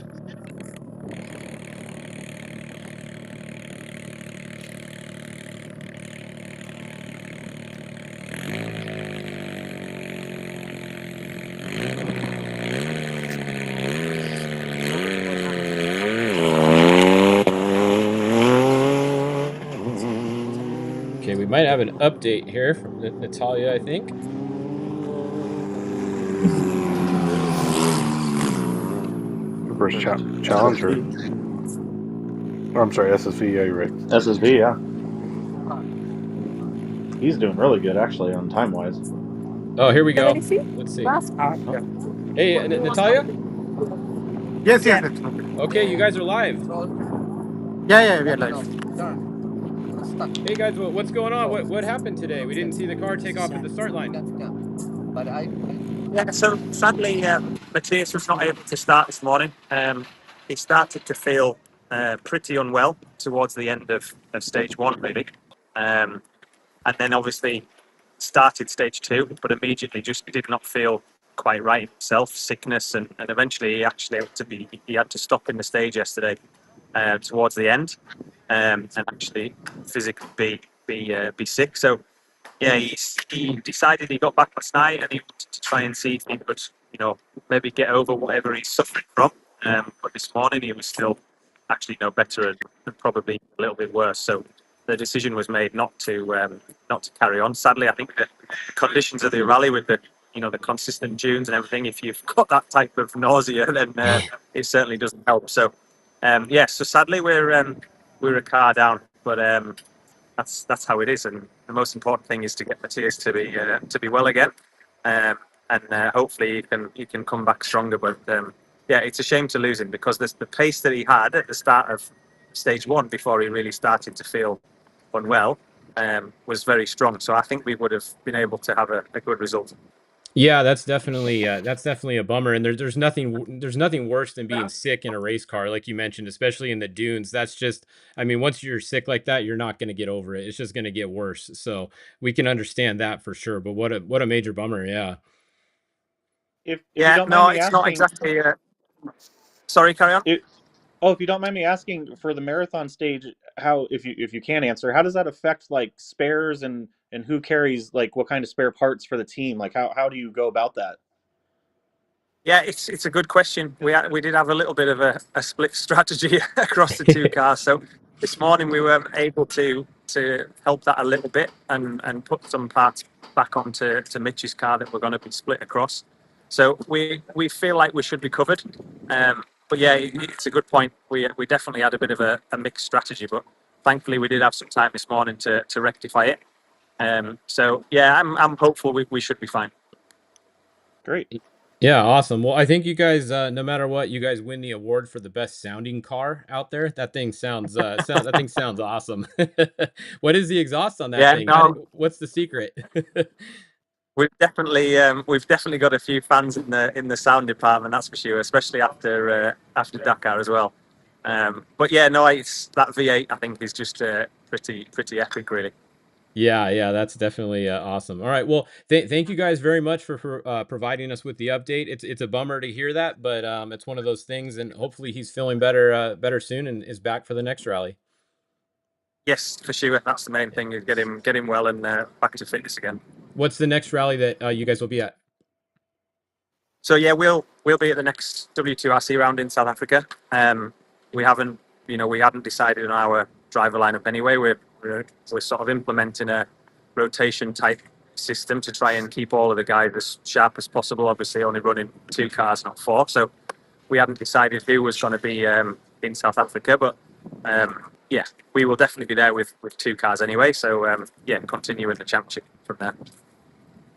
Okay, we might have an update here from Natalia, I think. first Challenger. SSV. Oh, I'm sorry, SSV. Yeah, you're right. SSV, yeah, he's doing really good actually on time wise. Oh, here we go. Can I see? Let's see. Yeah. Hey, Natalia. Yes, yes. Okay, you guys are live. Yeah, we are live. Hey guys, what's going on? What happened today? We didn't see the car take off at the start line. Yeah, so sadly, Matthias was not able to start this morning. He started to feel pretty unwell towards the end of stage one, really. And then obviously started stage two, but immediately just did not feel quite right himself, sickness, and eventually he had to stop in the stage yesterday towards the end, and actually physically be sick. So yeah, he decided he got back last night and he wanted to try and see if he could, maybe get over whatever he's suffering from. But this morning he was still actually no better and probably a little bit worse. So the decision was made not to carry on. Sadly, I think the conditions of the rally with the consistent dunes and everything, if you've got that type of nausea, then it certainly doesn't help. So so sadly we're a car down, but that's how it is. And the most important thing is to get Matthias to be well again, and hopefully he can come back stronger. But it's a shame to lose him because the pace that he had at the start of stage one before he really started to feel unwell was very strong. So I think we would have been able to have a good result. Yeah, that's definitely a bummer. And there's nothing worse than being sick in a race car, like you mentioned, especially in the dunes. That's just, I mean, once you're sick like that, you're not going to get over it. It's just going to get worse. So we can understand that for sure. But what a major bummer. Yeah. If you don't mind me it's not asking, exactly. Sorry, carry on. if you don't mind me asking, for the marathon stage, how, if you can answer, how does that affect like spares and who carries, like what kind of spare parts for the team? Like how do you go about that? Yeah, it's a good question. We did have a little bit of a split strategy across the two cars. So this morning we were able to help that a little bit and put some parts back onto Mitch's car that we're going to be split across. So we feel like we should be covered. But yeah, it's a good point. We definitely had a bit of a mixed strategy, but thankfully we did have some time this morning to rectify it. So yeah, I'm hopeful we should be fine. Great. Yeah, awesome. Well, I think you guys, no matter what, you guys win the award for the best sounding car out there. That thing sounds, that thing sounds awesome. What is the exhaust on that Yeah, thing? no, What's the secret? we've definitely got a few fans in the sound department, that's for sure, especially after Dakar as well. But yeah, no, it's that V8. I think is just pretty epic, really. Yeah, that's definitely awesome. All right, well, thank you guys very much for providing us with the update. It's a bummer to hear that, but it's one of those things, and hopefully he's feeling better soon and is back for the next rally. Yes, for sure. That's the main thing: is get him well and back to fitness again. What's the next rally that you guys will be at? So yeah, we'll be at the next W2RC round in South Africa. We hadn't decided on our driver lineup anyway. We're sort of implementing a rotation type system to try and keep all of the guys as sharp as possible. Obviously, only running 2 cars, not 4. So we hadn't decided who was going to be in South Africa, but yeah, we will definitely be there with 2 cars anyway. So continue in the championship from there.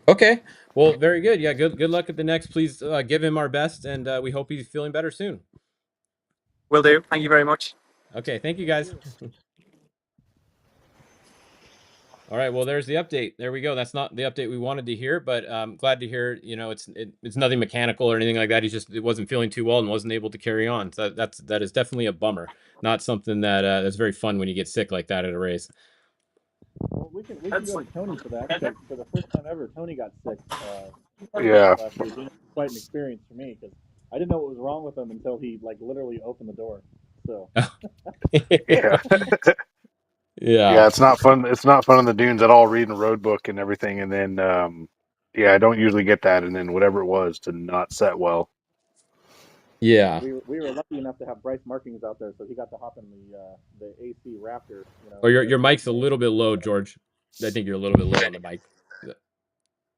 Okay, well, very good. Yeah, good luck at the next. Please give him our best, and we hope he's feeling better soon. Will do. Thank you very much. Okay, thank you guys. All right, well, there's the update. There we go. That's not the update we wanted to hear, but glad to hear. It's nothing mechanical or anything like that. It wasn't feeling too well and wasn't able to carry on. So that is definitely a bummer. Not something that's very fun when you get sick like that at a race. Well, we can go to Tony for that, because for the first time ever, Tony got sick. Yeah. Last week. It was quite an experience for me because I didn't know what was wrong with him until he literally opened the door. So. Yeah. Yeah, it's not fun. It's not fun in the dunes at all, reading a road book and everything. And then, I don't usually get that. And then whatever it was to not set well. Yeah. We were lucky enough to have Bryce Markings out there, so he got to hop in the AC Raptor. Or your mic's a little bit low, George. I think you're a little bit low on the mic.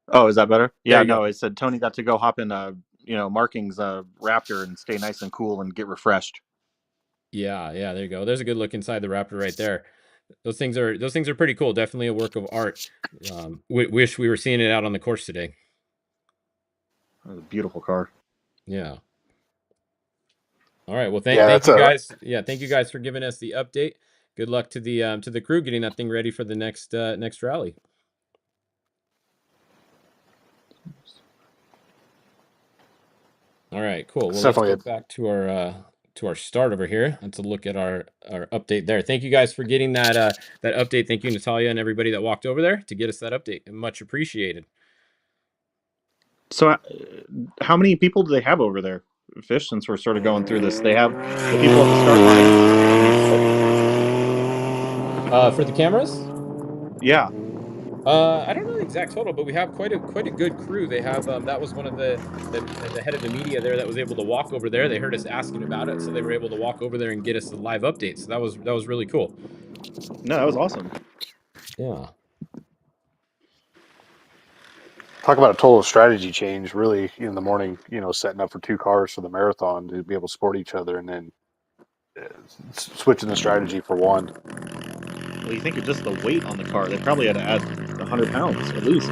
Oh, is that better? Yeah, no, go. I said Tony got to go hop in Markings Raptor and stay nice and cool and get refreshed. Yeah, there you go. There's a good look inside the Raptor right there. Those things are pretty cool. Definitely a work of art. Wish we were seeing it out on the course today. That's a beautiful car. Yeah. All right. Well, Yeah, thank that's you a guys. Yeah, thank you guys for giving us the update. Good luck to the crew getting that thing ready for the next rally. All right, cool. it's Well, let's definitely go back to our start over here and to look at our update there. Thank you guys for getting that update. Thank you, Natalia, and everybody that walked over there to get us that update. Much appreciated. So, how many people do they have over there, Fish? Since we're sort of going through this, they have the people at the start line. For the cameras, Yeah. I don't know the exact total, but we have quite a good crew. They have that was one of the head of the media there that was able to walk over there. They heard us asking about it, so they were able to walk over there and get us the live update. So that was really cool. No, that was awesome. Yeah. talk about a total strategy change. Really, in the morning, setting up for 2 cars for the marathon to be able to support each other, and then switching the strategy for one. Well, you think of just the weight on the car. They probably had to add 100 pounds at least.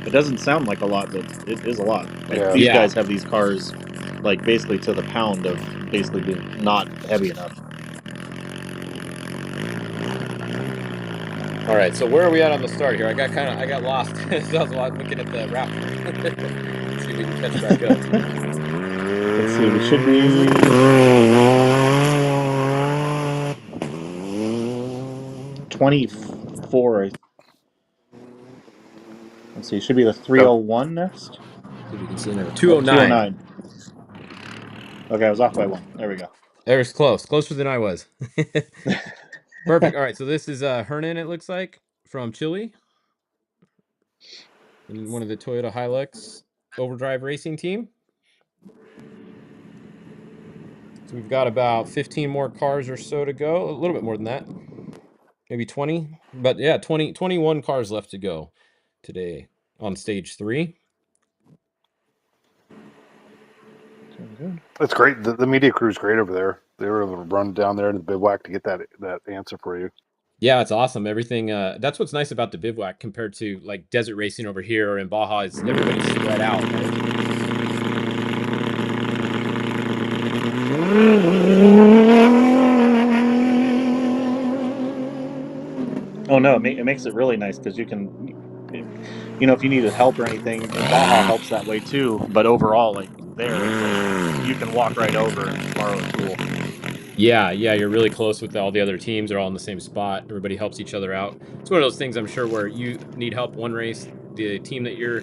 It doesn't sound like a lot, but it is a lot. Like Yeah. these guys have these cars, like basically to the pound of basically being not heavy enough. All right, so where are we at on the start here? I got lost as I was looking at the wrap. Let's see if we can catch back up. Let's see, we should be 24. Let's see, it should be the 301 next. See if we can see now. 209. 209. Okay, I was off by 1. There we go. There was closer than I was. Perfect. All right, so this is Hernan. It looks like from Chile, in one of the Toyota Hilux Overdrive Racing team. So we've got about 15 more cars or so to go. A little bit more than that, maybe 20. But yeah, 21 cars left to go today on stage 3. That's great. The media crew's great over there. They were able to run down there to the bivouac to get that answer for you. Yeah, it's awesome. Everything. That's what's nice about the bivouac compared to like desert racing over here or in Baja. Is everybody's spread out. Oh no, it makes it really nice because you can, if you needed help or anything, and Baja helps that way too. But overall, like there, it's like you can walk right over and borrow a tool. Yeah, you're really close with all the other teams. They're all in the same spot. Everybody helps each other out. It's one of those things, I'm sure, where you need help one race, the team that you're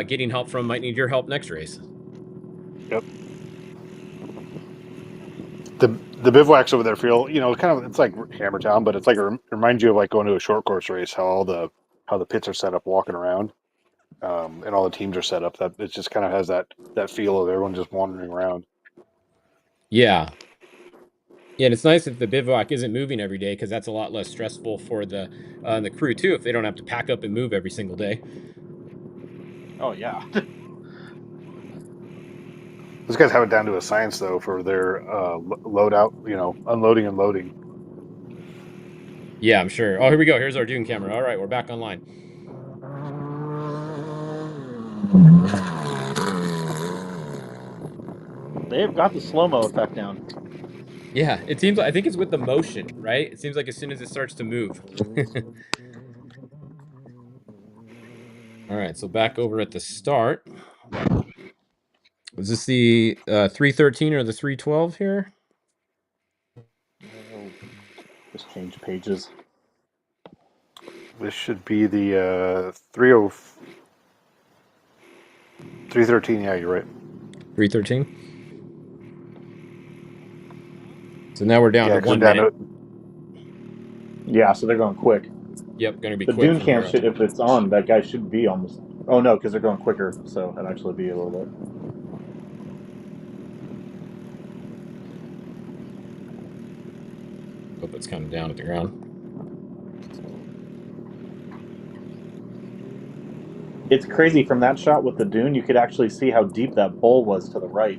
getting help from might need your help next race. Yep. The bivouacs over there feel, kind of, it's like Hammertown, but it's like it reminds you of like going to a short course race, how the pits are set up walking around, and all the teams are set up. That it just kind of has that feel of everyone just wandering around. Yeah. Yeah, and it's nice if the bivouac isn't moving every day because that's a lot less stressful for the crew too if they don't have to pack up and move every single day. Oh yeah. Those guys have it down to a science though for their load out, unloading and loading. Yeah, I'm sure. Oh, here we go. Here's our dune camera. All right, we're back online. They've got the slow-mo effect down. Yeah, it seems. I think it's with the motion, right? It seems like as soon as it starts to move. All right, so back over at the start. Is this the 313 or the 312 here? Just change pages. This should be the 313. Yeah, you're right. 313. So now we're down to 1 minute. Yeah, so they're going quick. Yep, going to be the quick. The dune cam should, if it's on, that guy should be almost. Oh no, because they're going quicker, so it'd actually be a little bit. Hope it's kind of down at the ground. It's crazy from that shot with the dune. You could actually see how deep that bowl was to the right.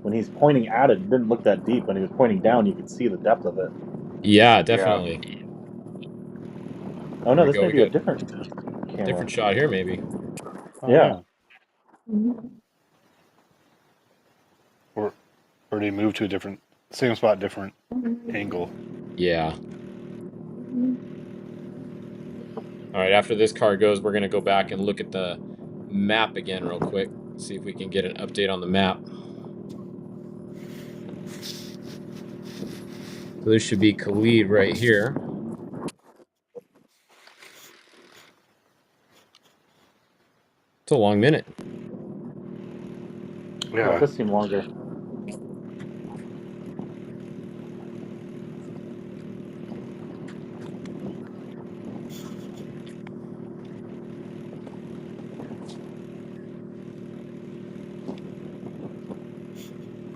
When he's pointing at it, it didn't look that deep. When he was pointing down, you could see the depth of it. Yeah, definitely. Yeah. Oh no, this may be a different camera. Different shot here, maybe. Oh, yeah. Or do you move to a different, same spot, different angle? Yeah. All right, after this car goes, we're going to go back and look at the map again real quick. See if we can get an update on the map. So this should be Khalid right here. It's a long minute. Yeah, it does seem longer.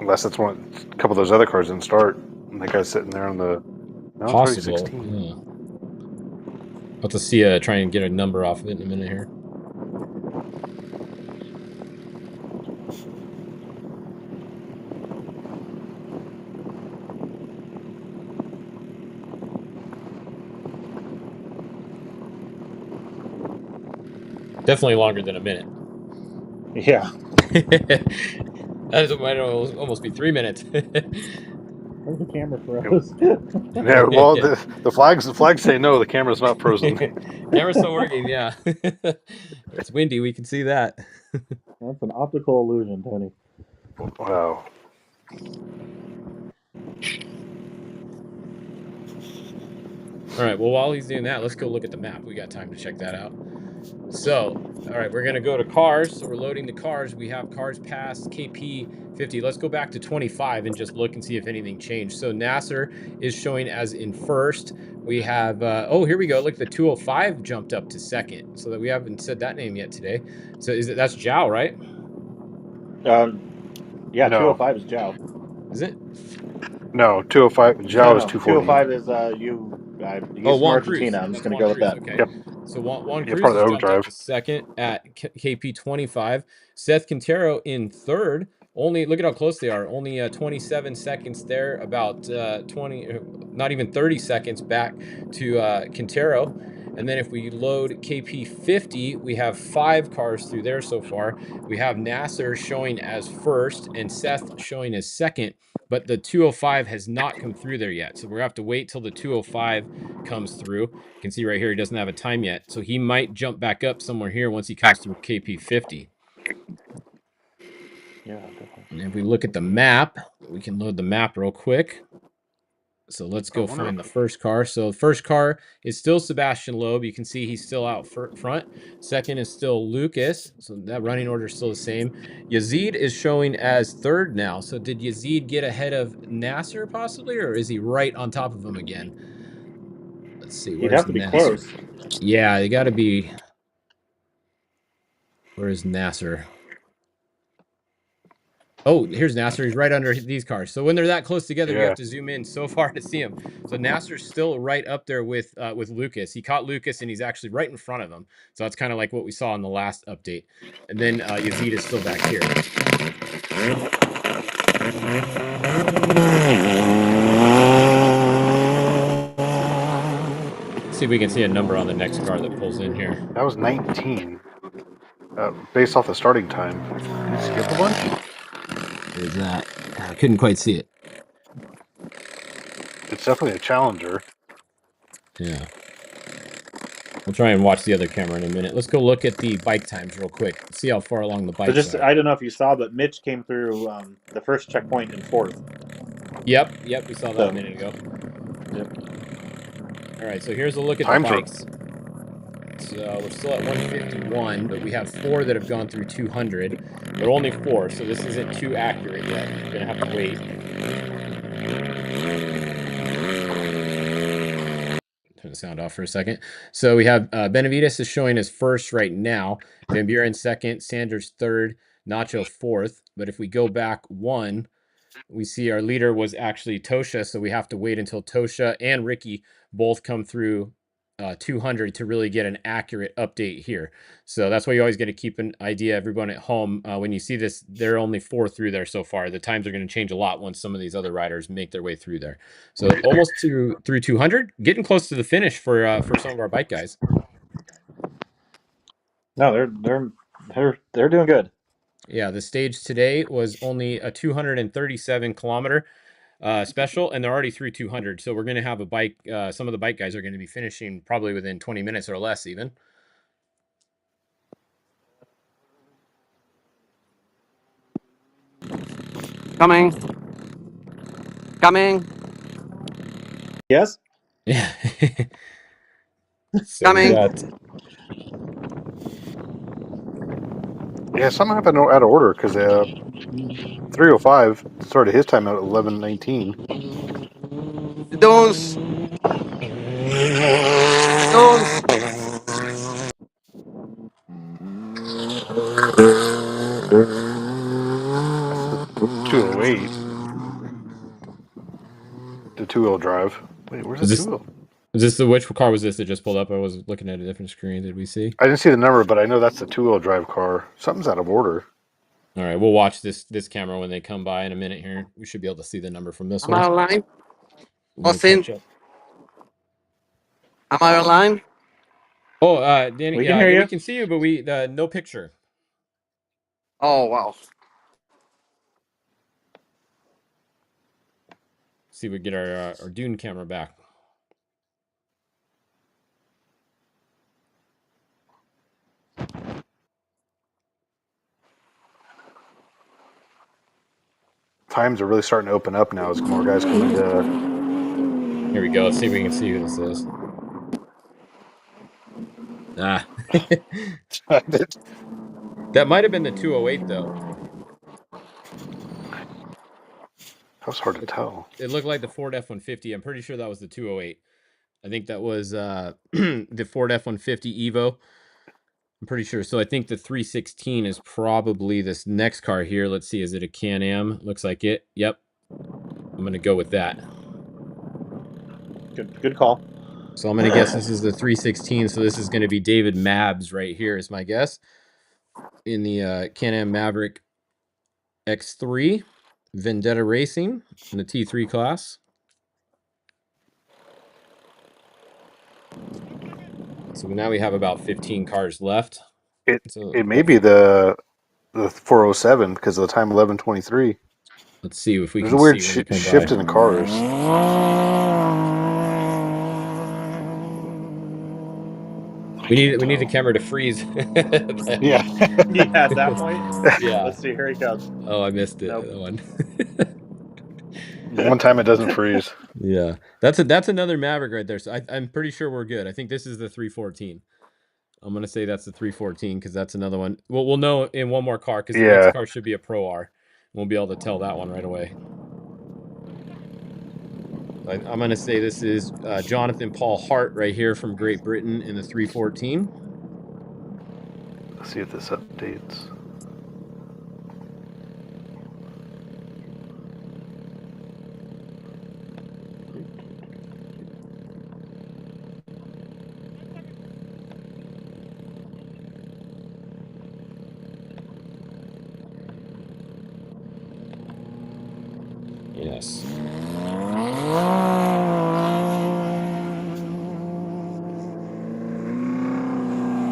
Unless that's one, a couple of those other cars didn't start. And that guy's sitting there on the. No, it's already Possible. 16. Yeah. I'll have to see, try and get a number off of it in a minute here. Definitely longer than a minute. Yeah. That might almost be 3 minutes. Where's the camera froze? Yeah, well, the flags say no. The camera's not frozen. Camera's still working. Yeah, it's windy. We can see that. That's an optical illusion, Tony. Wow. All right. Well, while he's doing that, let's go look at the map. We got time to check that out. So, all right, we're gonna go to cars. So we're loading the cars. We have cars past KP 50. Let's go back to 25 and just look and see if anything changed. So Nasser is showing as in first. We have oh, here we go. Look, the 205 jumped up to second. So that we haven't said that name yet today. So that's Zhao, right? Yeah, No. 205 is Zhao. Is it? No, 205. Zhao is 240. 205 is he's from Argentina. I'm just going to go with that. Okay. Yep. So Juan Cruz part of the jumped up overdrive. to second at KP 25. Seth Quintero in third. Only look at how close they are. Only 27 seconds there. About 20, not even 30 seconds back to Quintero. And then if we load KP 50, we have 5 cars through there so far. We have Nasser showing as first and Seth showing as second. But the 205 has not come through there yet. So we're going to have to wait till the 205 comes through. You can see right here, he doesn't have a time yet. So he might jump back up somewhere here once he comes through KP 50. Yeah, definitely. And if we look at the map, we can load the map real quick. So let's go find the first car. So the first car is still Sebastian Loeb. You can see he's still out front. Second is still Lucas. So that running order is still the same. Yazid is showing as third now. So did Yazid get ahead of Nasser possibly, or is he right on top of him again? Let's see. He'd have to be close. Yeah, they got to be. Where is Nasser? Oh, here's Nasser. He's right under these cars. So when they're that close together, we have to zoom in so far to see him. So Nasser's still right up there with Lucas. He caught Lucas, and he's actually right in front of him. So that's kind of like what we saw in the last update. And then Yazid is still back here. Let's see if we can see a number on the next car that pulls in here. That was 19. Based off the starting time. Did you skip a bunch? There's that. I couldn't quite see it. It's definitely a Challenger. Yeah. We'll try and watch the other camera in a minute. Let's go look at the bike times real quick. See how far along the bike. So I don't know if you saw, but Mitch came through the first checkpoint in fourth. Yep, we saw that a minute ago. Yep. All right, so here's a look at the bikes. So we're still at 151, but we have 4 that have gone through 200. But only 4, so this isn't too accurate yet. We're gonna have to wait. Turn the sound off for a second. So we have Benavides is showing as first right now. Van Buren second, Sanders third, Nacho fourth. But if we go back 1, we see our leader was actually Tosha, so we have to wait until Tosha and Ricky both come through 200 to really get an accurate update here. So that's why you always got to keep an idea, everyone at home, when you see this, there are only 4 through there so far. The times are going to change a lot once some of these other riders make their way through there. So almost through 200, getting close to the finish for some of our bike guys. No, they're doing good. Yeah, the stage today was only a 237 kilometer special, and they're already through 200. So we're going to have a bike. Some of the bike guys are going to be finishing probably within 20 minutes or less, even. Coming. Yes. Yeah. So we Coming. got. Yeah, some happened out of order because 305 started his time at 11:19. Those. That's the 208. The two-wheel drive. Wait, where's the two-wheel? Is this which car was this that just pulled up? I was looking at a different screen. Did we see? I didn't see the number, but I know that's the two-wheel drive car. Something's out of order. All right, we'll watch this camera when they come by in a minute here. We should be able to see the number from this Am I one. online? We'll Austin? catch up. Am I online? Oh, Danny, We can hear we you. can see you, but we no picture. Oh, wow. See if we get our Dune camera back. Times are really starting to open up now as more guys come into. Here we go. Let's see if we can see who this is. Ah. That might have been the 208, though. That was hard to tell. It looked like the Ford F-150. I'm pretty sure that was the 208. I think that was the Ford F-150 Evo. I'm pretty sure. So I think the 316 is probably this next car here. Let's see. Is it a Can-Am? Looks like it. Yep. I'm going to go with that. Good call. So I'm going to guess this is the 316. So this is going to be David Mabs right here is my guess. In the Can-Am Maverick X3 Vendetta Racing in the T3 class. So now we have about 15 cars left. It may be the 407 because of the time 11:23. Let's see if we There's can a weird see when they come shift by. in the cars. We need the camera to freeze. Yeah. Yeah, at that point. Yeah. Let's see. Here he comes. Oh, I missed it. Nope. That one. One time it doesn't freeze. Yeah, that's another Maverick right there. So I'm pretty sure we're good. I think this is the 314. I'm gonna say that's the 314 because that's another one. Well, we'll know in one more car because the next car should be a Pro R. We'll be able to tell that one right away. I'm gonna say this is Jonathan Paul Hart right here from Great Britain in the 314. Let's see if this updates. Yes.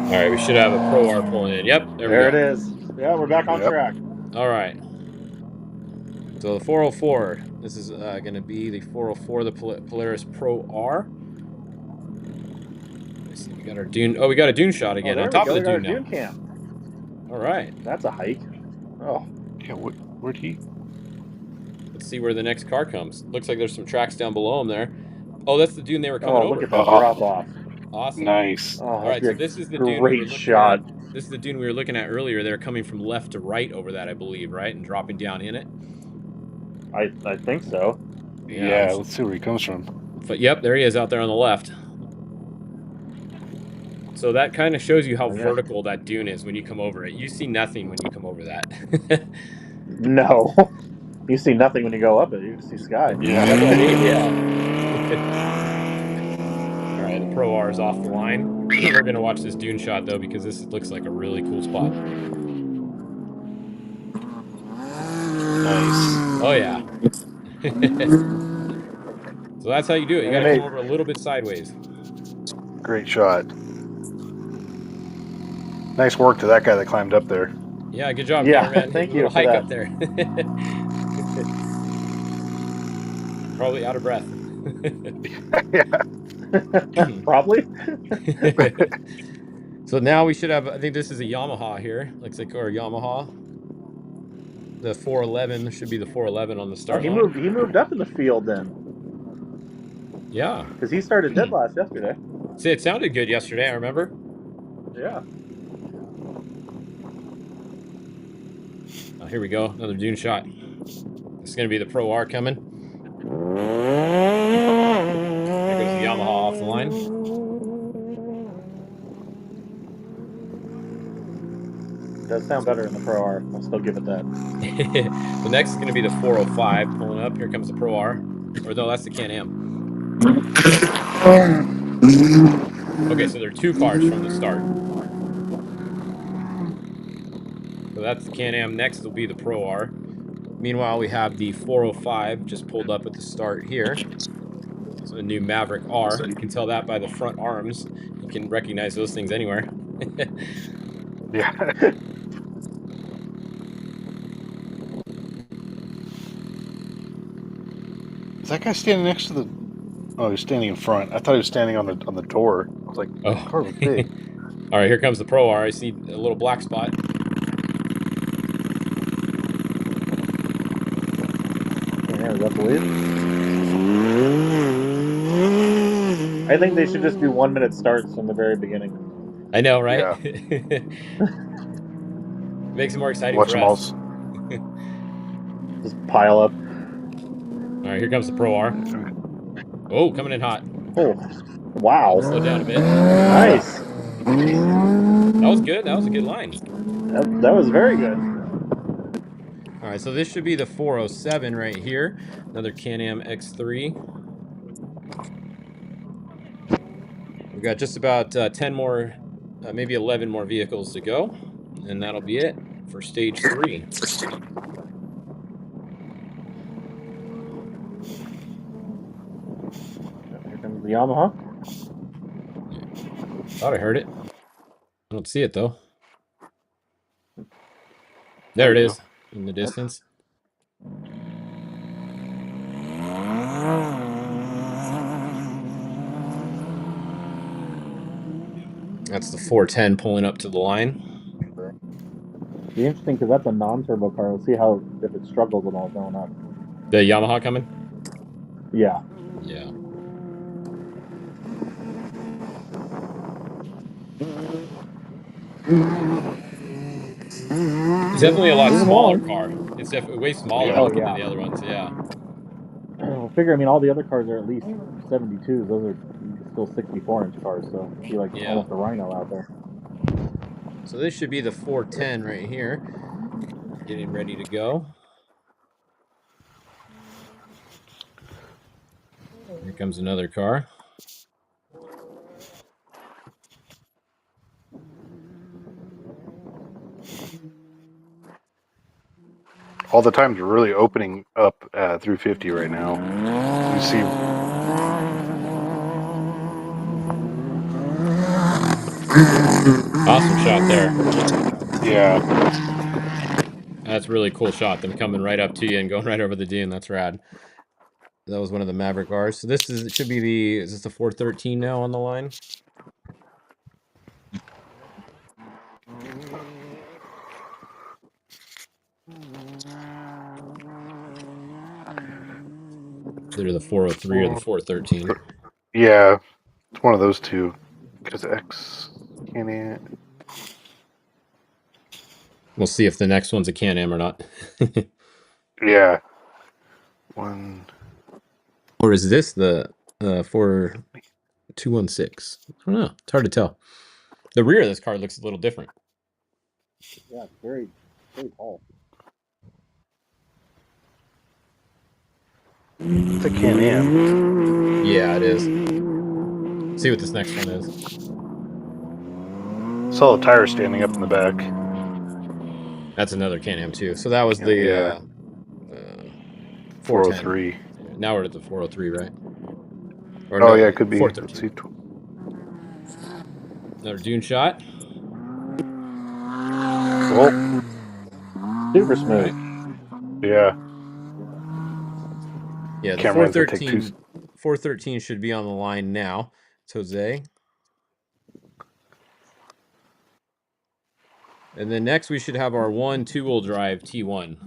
All right, we should have a Pro R pulling in. Yep, there it is. Yeah, we're back on track. All right. So the 404. This is going to be the 404, the Polaris Pro R. Let's see, we got our Dune. Oh, we got a Dune shot again on top of the Dune now. Dune cam. All right. That's a hike. Oh. Yeah. Where'd he? Let's see where the next car comes. Looks like there's some tracks down below him there. Oh, that's the Dune they were coming over. Look at that drop off. Awesome. Nice. All right, so this is the Dune we were looking at. This is the Dune we were looking at earlier. They're coming from left to right over that, I believe, right? And dropping down in it. I think so. Yeah, let's see where he comes from. But yep, there he is out there on the left. So that kind of shows you how vertical that dune is when you come over it. You see nothing when you come over that. No. You see nothing when you go up it. You just see sky. Yeah. That's what I mean. Yeah. All right, the Pro R is off the line. We're going to watch this dune shot, though, because this looks like a really cool spot. Nice. Oh, yeah. So that's how you do it. You got to come over a little bit sideways. Great shot. Nice work to that guy that climbed up there. Yeah, good job, Yeah, cameraman. thank A little you for hike that. up there. Probably out of breath. Probably. So now we should have, I think this is a Yamaha here. Looks like, or a Yamaha. The 411 should be the 411 on the Oh, start he line. moved up in the field then, Yeah. because he started dead last yesterday. See, it sounded good yesterday, I remember. Yeah. Oh, here we go. Another dune shot. This is going to be the Pro R coming. There goes the Yamaha off the line. Does sound better in the Pro R. I'll still give it that. The next is going to be the 405 pulling up. Here comes the Pro R. Or no, that's the Can-Am. Okay, so there are two cars from the start. So that's the Can-Am. Next will be the Pro R. Meanwhile, we have the 405 just pulled up at the start here. So a new Maverick R. You can tell that by the front arms. You can recognize those things anywhere. Yeah. Is that guy standing next to the? Oh, he's standing in front. I thought he was standing on the door. I was like, Oh, the car was big. All right, here comes the Pro R. I see a little black spot. Yeah, is that the lead? I think they should just do 1 minute starts from the very beginning. I know, right? Yeah. Makes it more exciting Watch for them all. us. Just pile up. All right, here comes the Pro R. Oh, coming in hot. Oh, wow. I'll slow down a bit. Nice. That was good. That was a good line. That was very good. All right, so this should be the 407 right here. Another Can-Am X3. We've got just about 10 more, maybe 11 more vehicles to go. And that'll be it for stage 3. Here comes the Yamaha. Thought I heard it. I don't see it, though. There it is in the distance. That's the 410 pulling up to the line. Be interesting because that's a non-turbo car. We'll see how if it struggles at all going up. The Yamaha coming? Yeah. Yeah. It's definitely a lot smaller car. It's definitely way smaller Oh, looking yeah. than the other ones. Yeah. Well, figure, I mean, all the other cars are at least 72s. Those are still 64-inch cars, so it'd be like almost a Rhino out there. So this should be the 410 right here. Getting ready to go. Here comes another car. All the times are really opening up through 50 right now. You see. Awesome shot there. Yeah. That's a really cool shot. Them coming right up to you and going right over the dune. That's rad. That was one of the Maverick R's. So this is, it should be the, is this the 413 now on the line? Either the 403 or the 413. Yeah. It's one of those two. Because X Can-Am. We'll see if the next one's a Can-Am or not. Yeah. One. Or is this the 4216? I don't know. It's hard to tell. The rear of this car looks a little different. Yeah, it's very, very tall. It's a Can-Am. Yeah, it is. See what this next one is. Saw the tire standing up in the back. That's another Can-Am too. So that was the 403. Now we're at the 403, right? Or Oh, no, yeah, it could be. 413. Let's see. Another dune shot. Well, Super smooth. Yeah. Yeah, the Cameraman's gonna take 413 should be on the line now. It's Jose. And then next we should have our 2-wheel drive T1.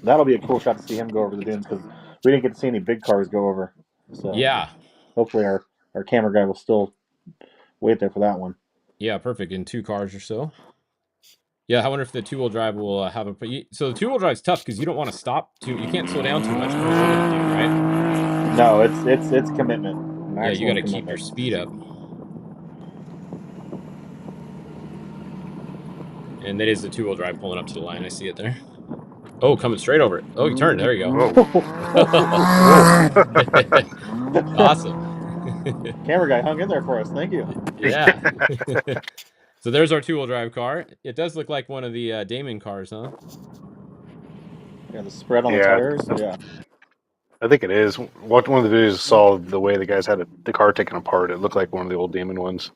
That'll be a cool shot to see him go over the dunes because we didn't get to see any big cars go over. So Yeah. hopefully our camera guy will still wait there for that one. Yeah, perfect. In 2 cars or so. Yeah, I wonder if the 2-wheel drive will have a. So the 2-wheel drive's tough because you don't want to stop too. You can't slow down too much coming over the dune, right? No, it's commitment. Yeah, you got to Maximum keep your commitment. speed up. And that is the 2-wheel drive pulling up to the line. I see it there. Oh, coming straight over it. Oh, he turned. There you go. Awesome. Camera guy hung in there for us. Thank you. Yeah. So there's our 2-wheel drive car. It does look like one of the Damon cars, huh? Yeah, the spread on the Yeah. tires. Yeah. I think it is. One of the videos saw the way the guys had the car taken apart. It looked like one of the old Damon ones.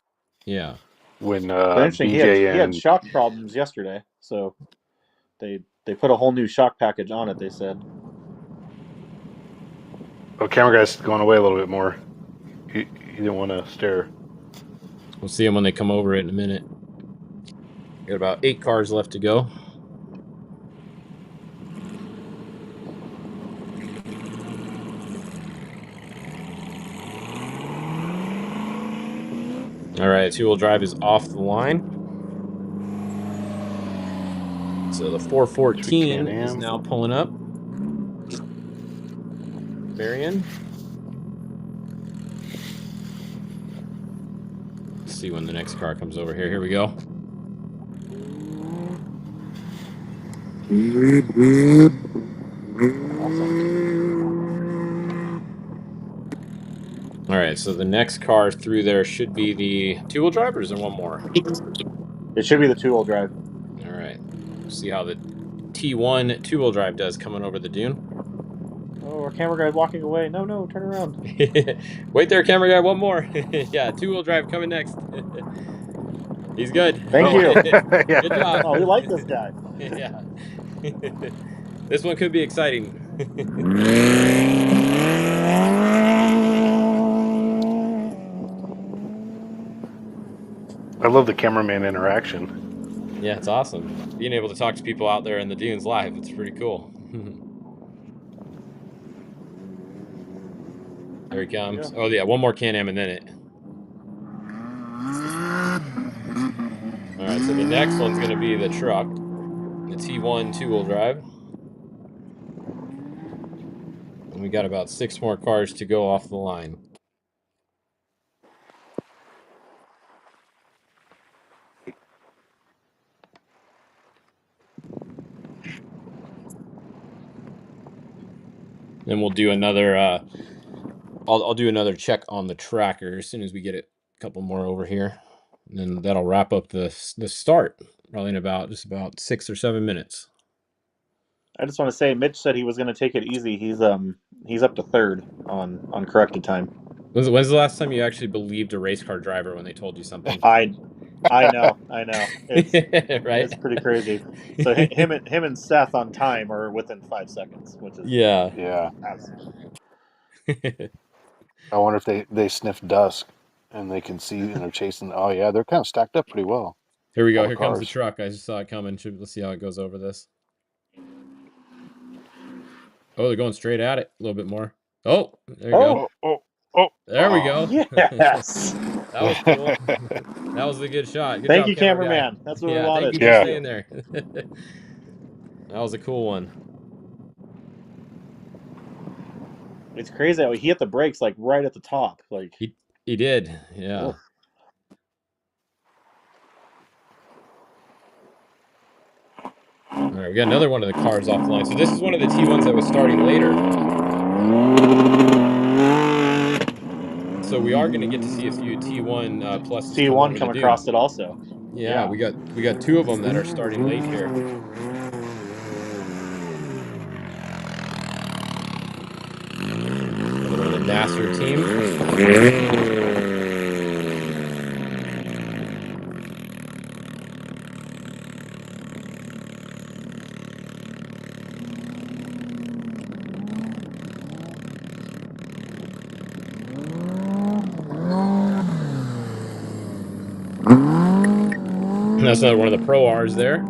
Yeah. When But interesting, BJ he had and shock problems yesterday, so they put a whole new shock package on it. They said. camera guy's going away a little bit more. He didn't want to stare. We'll see them when they come over it in a minute. Got about 8 cars left to go. All right, 2-wheel drive is off the line. So the 414 is now pulling up. Marion. Let's see when the next car comes over here. Here we go. All right, so the next car through there should be the 2-wheel drive, or is there one more? It should be the 2-wheel drive. All right. See how the T1 2-wheel drive does coming over the dune. Oh, our camera guy's walking away. No, turn around. Wait there, camera guy. One more. Yeah, 2-wheel drive coming next. He's good. Thank you. Good job. Oh, we like this guy. Yeah. This one could be exciting. I love the cameraman interaction. Yeah, it's awesome. Being able to talk to people out there in the dunes live, it's pretty cool. There he comes. Oh, yeah, one more Can-Am and then it. All right, so the next one's going to be the truck, the T1 2-wheel drive. And we got about 6 more cars to go off the line. Then we'll do another. I'll do another check on the tracker as soon as we get a couple more over here, and then that'll wrap up the start. Probably in just about 6 or 7 minutes. I just want to say, Mitch said he was going to take it easy. He's up to 3rd on corrected time. When's the last time you actually believed a race car driver when they told you something? I know. It's right. It's pretty crazy. So him and Seth on time are within 5 seconds, which is yeah. I wonder if they sniff dust and they can see and they're chasing. Oh yeah, they're kind of stacked up pretty well. Here we go. Here comes the truck. I just saw it coming. Let's see how it goes over this. Oh, they're going straight at it a little bit more. Oh, there you go. There we go. Yes. That was cool. That was a good shot. Good Thank job, you, cameraman. That's what we wanted. Thank you for staying there. That was a cool one. It's crazy how he hit the brakes like right at the top. Like he did. Yeah. Oh. All right, we got another one of the cars off the line. So this is one of the T1s that was starting later. So we are going to get to see a few T1 pluses. T1 come across it also. Yeah, we got 2 of them that are starting late here. Another one of the Nasser team. And that's another one of the Pro Rs there.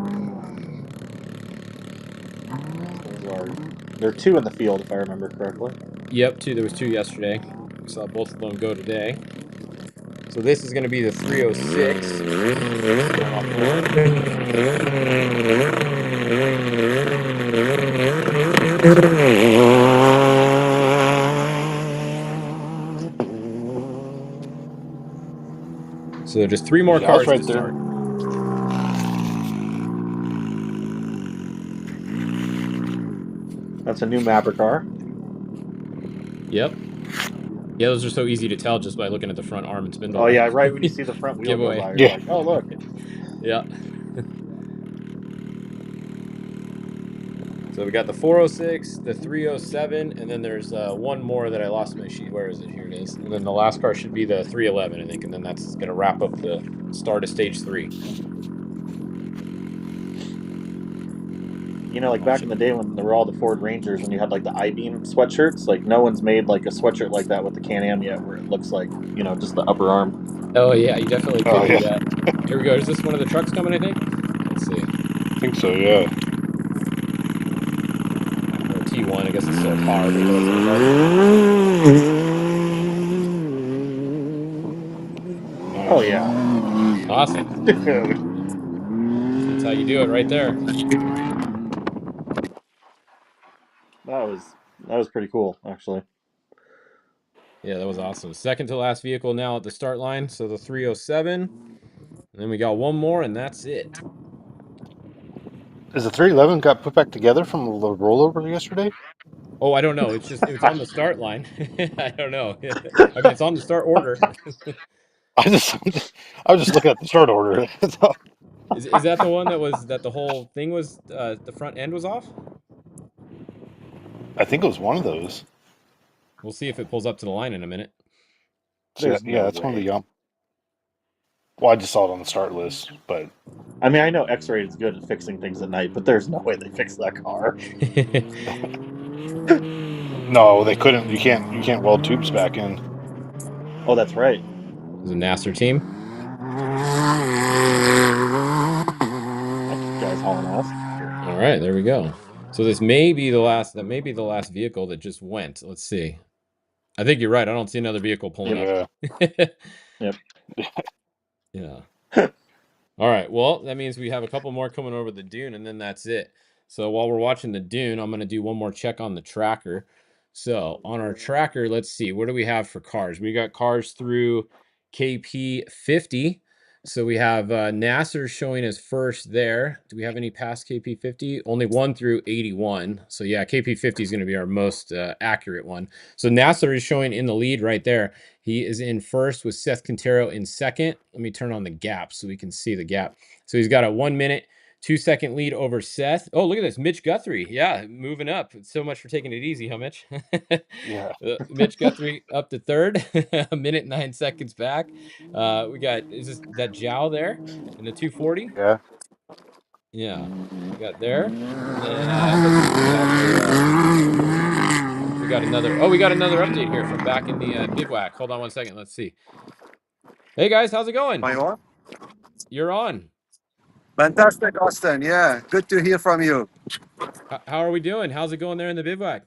There are two in the field, if I remember correctly. Yep, there was two yesterday. Saw both of them go today. So this is going to be the 306. Going off the line. So just three more cars right to start. That's a new Mapper car. Yep. Yeah, those are so easy to tell just by looking at the front arm and spindle. Oh yeah, right when you see the front wheel go by, you're like, oh look. Yeah. So we got the 406, the 307, and then there's one more that I lost my sheet. Where is it? Here it is. And then the last car should be the 311, I think, and then that's going to wrap up the start of stage 3. You know, like back in the day when there were all the Ford Rangers and you had like the I-beam sweatshirts, like no one's made like a sweatshirt like that with the Can-Am yet, where it looks like, you know, just the upper arm. Oh yeah, you definitely could do that. Here we go. Is this one of the trucks coming, I think? Let's see. I think so, yeah. Or T1, I guess it's still a car, but Oh yeah. Awesome. That's how you do it right there. That was pretty cool, actually. Yeah, that was awesome. Second to last vehicle now at the start line. So the 307. And then we got one more, and that's it. Is the 311 got put back together from the rollover yesterday? Oh, I don't know. It's just on the start line. I don't know. I mean, it's on the start order. I was just looking at the start order. Is that the one that the whole thing was the front end was off? I think it was one of those. We'll see if it pulls up to the line in a minute. So, yeah, that's one of the Well, I just saw it on the start list, but I mean, I know X-Ray is good at fixing things at night, but there's no way they fixed that car. No, they couldn't. You can't weld tubes back in. Oh, that's right. It's a NASR team. That guy's hauling ass. All right, there we go. So this may be the last. That may be the last vehicle that just went. Let's see. I think you're right. I don't see another vehicle pulling up. Yep. Yeah. All right. Well, that means we have a couple more coming over the dune, and then that's it. So while we're watching the dune, I'm going to do one more check on the tracker. So on our tracker, let's see. What do we have for cars? We got cars through KP 50. So we have NASR showing as first there. Do we have any past KP 50? Only one through 81. So yeah, KP 50 is going to be our most accurate one. So NASR is showing in the lead right there. He is in first with Seth Quintero in second. Let me turn on the gap so we can see the gap. So he's got a 1 minute, 2-second lead over Seth. Oh, look at this. Mitch Guthrie. Yeah, moving up. So much for taking it easy, huh, Mitch? Yeah. Mitch Guthrie up to third, a minute 9 seconds back. We got, is that Zhao there in the 240? Yeah. Yeah, we got there. And then let's see. We got another. Oh, we got another update here from back in the bivouac. Hold on one second. Let's see. Hey guys, how's it going? Am I on? You're on. Fantastic, Austin. Yeah, good to hear from you. How are we doing? How's it going there in the bivouac?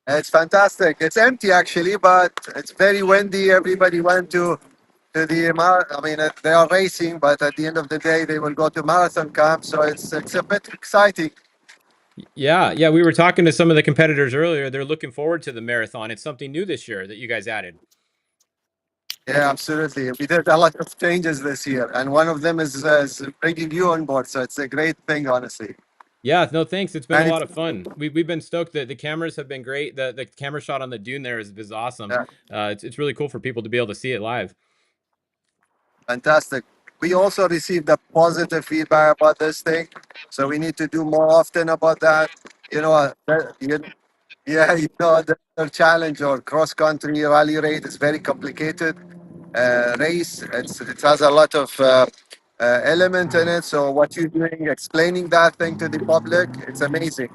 It's fantastic. It's empty actually, but it's very windy. Everybody went to the I mean, they are racing, but at the end of the day, they will go to marathon camp. So it's a bit exciting. Yeah. We were talking to some of the competitors earlier. They're looking forward to the marathon. It's something new this year that you guys added. Yeah, absolutely. We did a lot of changes this year, and one of them is bringing you on board. So it's a great thing, honestly. Yeah, no, thanks. It's been a lot of fun. We've been stoked. The cameras have been great. The camera shot on the dune there is awesome. Yeah. It's really cool for people to be able to see it live. Fantastic. We also received a positive feedback about this thing, so we need to do more often about that. The challenge or cross country rally raid is very complicated race. It has a lot of element in it. So what you're doing, explaining that thing to the public, it's amazing.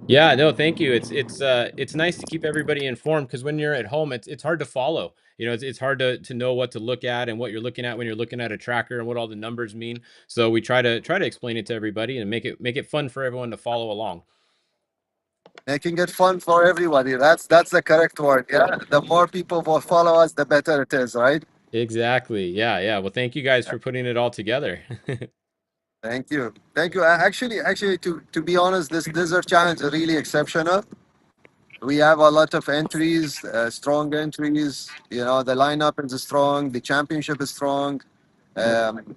Yeah, no, thank you. It's nice to keep everybody informed because when you're at home, it's hard to follow. You know, it's hard to know what to look at and what you're looking at when you're looking at a tracker and what all the numbers mean. So we try to explain it to everybody and make it fun for everyone to follow along. Making it fun for everybody. That's the correct word. Yeah. The more people will follow us, the better it is, right? Exactly. Yeah, yeah. Well, thank you guys for putting it all together. Thank you. Thank you. Actually, to be honest, this desert challenge is really exceptional. We have a lot of entries, strong entries. You know, the lineup is strong. The championship is strong.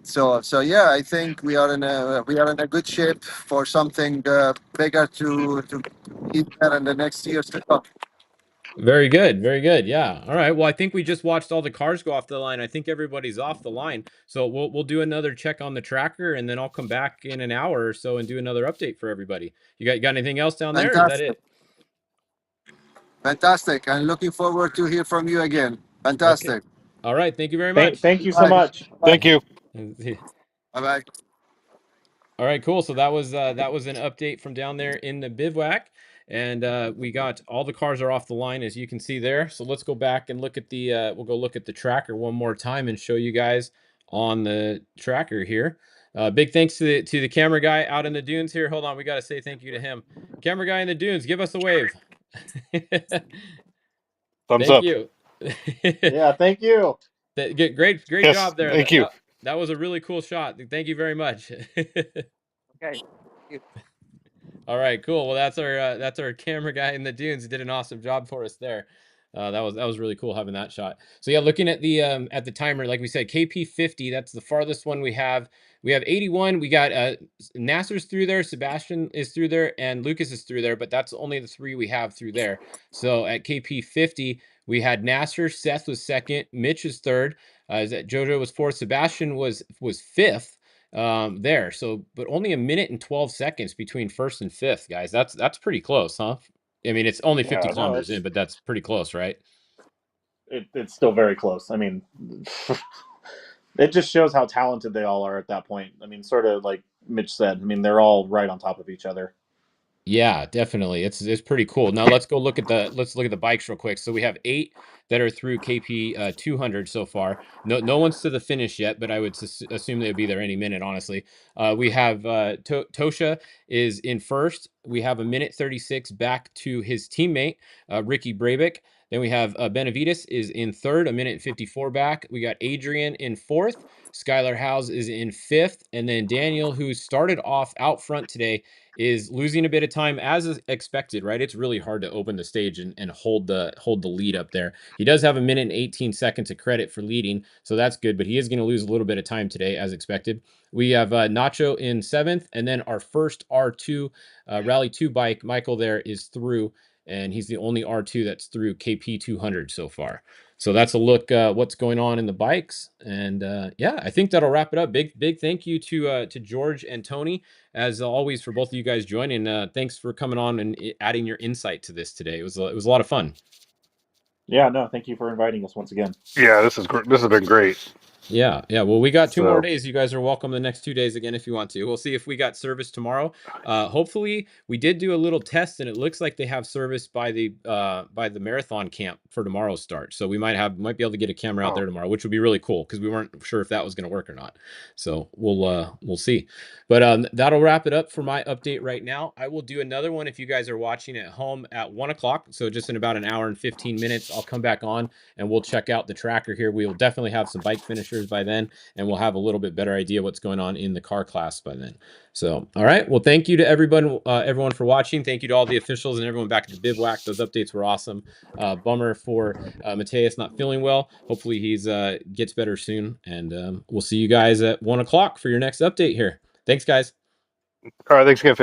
So yeah, I think we are in a good shape for something bigger to be there in the next years to come. Very good. Very good. Yeah. All right. Well, I think we just watched all the cars go off the line. I think everybody's off the line. So we'll do another check on the tracker and then I'll come back in an hour or so and do another update for everybody. You got anything else down there? Or is that Fantastic, it? fantastic. I'm looking forward to hear from you again. Okay. Fantastic. All right. Thank you very much. Thank you so Bye. much. Thank you. Bye bye. All right, cool. So that was an update from down there in the bivouac, and we got all the cars are off the line as you can see there. So let's go back and look at the we'll go look at the tracker one more time and show you guys on the tracker here. Big thanks to the camera guy out in the dunes here. Hold on, we got to say thank you to him. Camera guy in the dunes, give us a wave. Thumbs Thank up. you. Yeah, thank you. Great Yes, job there. thank you. That was a really cool shot. Thank you very much. Okay. All right, cool. Well, that's our camera guy in the dunes. He did an awesome job for us there. That was really cool having that shot. So yeah, looking at the timer, like we said, KP 50. That's the farthest one we have. We have 81. We got Nasser's through there, Sebastian is through there, and Lucas is through there. But that's only the three we have through there. So at KP 50, we had Nasser, Seth was second, Mitch is third, Jojo was fourth, Sebastian was fifth there. So, but only a minute and 12 seconds between first and fifth, guys. That's pretty close, huh? I mean, it's only 50 Yeah, No, kilometers in, but that's pretty close, right? it's still very close. I mean, it just shows how talented they all are at that point. I mean, sort of like Mitch said. I mean, they're all right on top of each other. Yeah, definitely. It's pretty cool. Now let's look at the bikes real quick. So we have 8 that are through KP 200 so far. No one's to the finish yet, but I would assume they would be there any minute. Honestly, we have Tosha is in first. We have a minute 36 back to his teammate Ricky Brabik. Then we have Benavides is in third, a minute 54 back. We got Adrian in fourth. Skylar Howes is in fifth, and then Daniel, who started off out front today, is losing a bit of time as expected, right? It's really hard to open the stage and hold the lead up there. He does have a minute and 18 seconds of credit for leading, so that's good, but he is going to lose a little bit of time today as expected. We have Nacho in seventh, and then our first R2 Rally 2 bike, Michael there is through, and he's the only R2 that's through KP 200 so far. So that's a look what's going on in the bikes, and yeah, I think that'll wrap it up. Big thank you to George and Tony as always for both of you guys joining. Thanks for coming on and adding your insight to this today. It was a lot of fun. Yeah, no, thank you for inviting us once again. Yeah, this has been great. Yeah. Well, we got 2 more So days. You guys are welcome the next 2 days again if you want to. We'll see if we got service tomorrow. Hopefully, we did do a little test, and it looks like they have service by the marathon camp for tomorrow's start. So we might be able to get a camera out there tomorrow, which would be really cool because we weren't sure if that was going to work or not. So we'll see. But that'll wrap it up for my update right now. I will do another one if you guys are watching at home at 1 o'clock. So just in about an hour and 15 minutes, I'll come back on and we'll check out the tracker here. We will definitely have some bike finishers by then, and we'll have a little bit better idea what's going on in the car class by then. So, all right. Well, thank you to everyone for watching. Thank you to all the officials and everyone back at the bivouac. Those updates were awesome. Bummer for Mateus not feeling well. Hopefully he's gets better soon, and we'll see you guys at 1 o'clock for your next update here. Thanks, guys. all right, thanks again,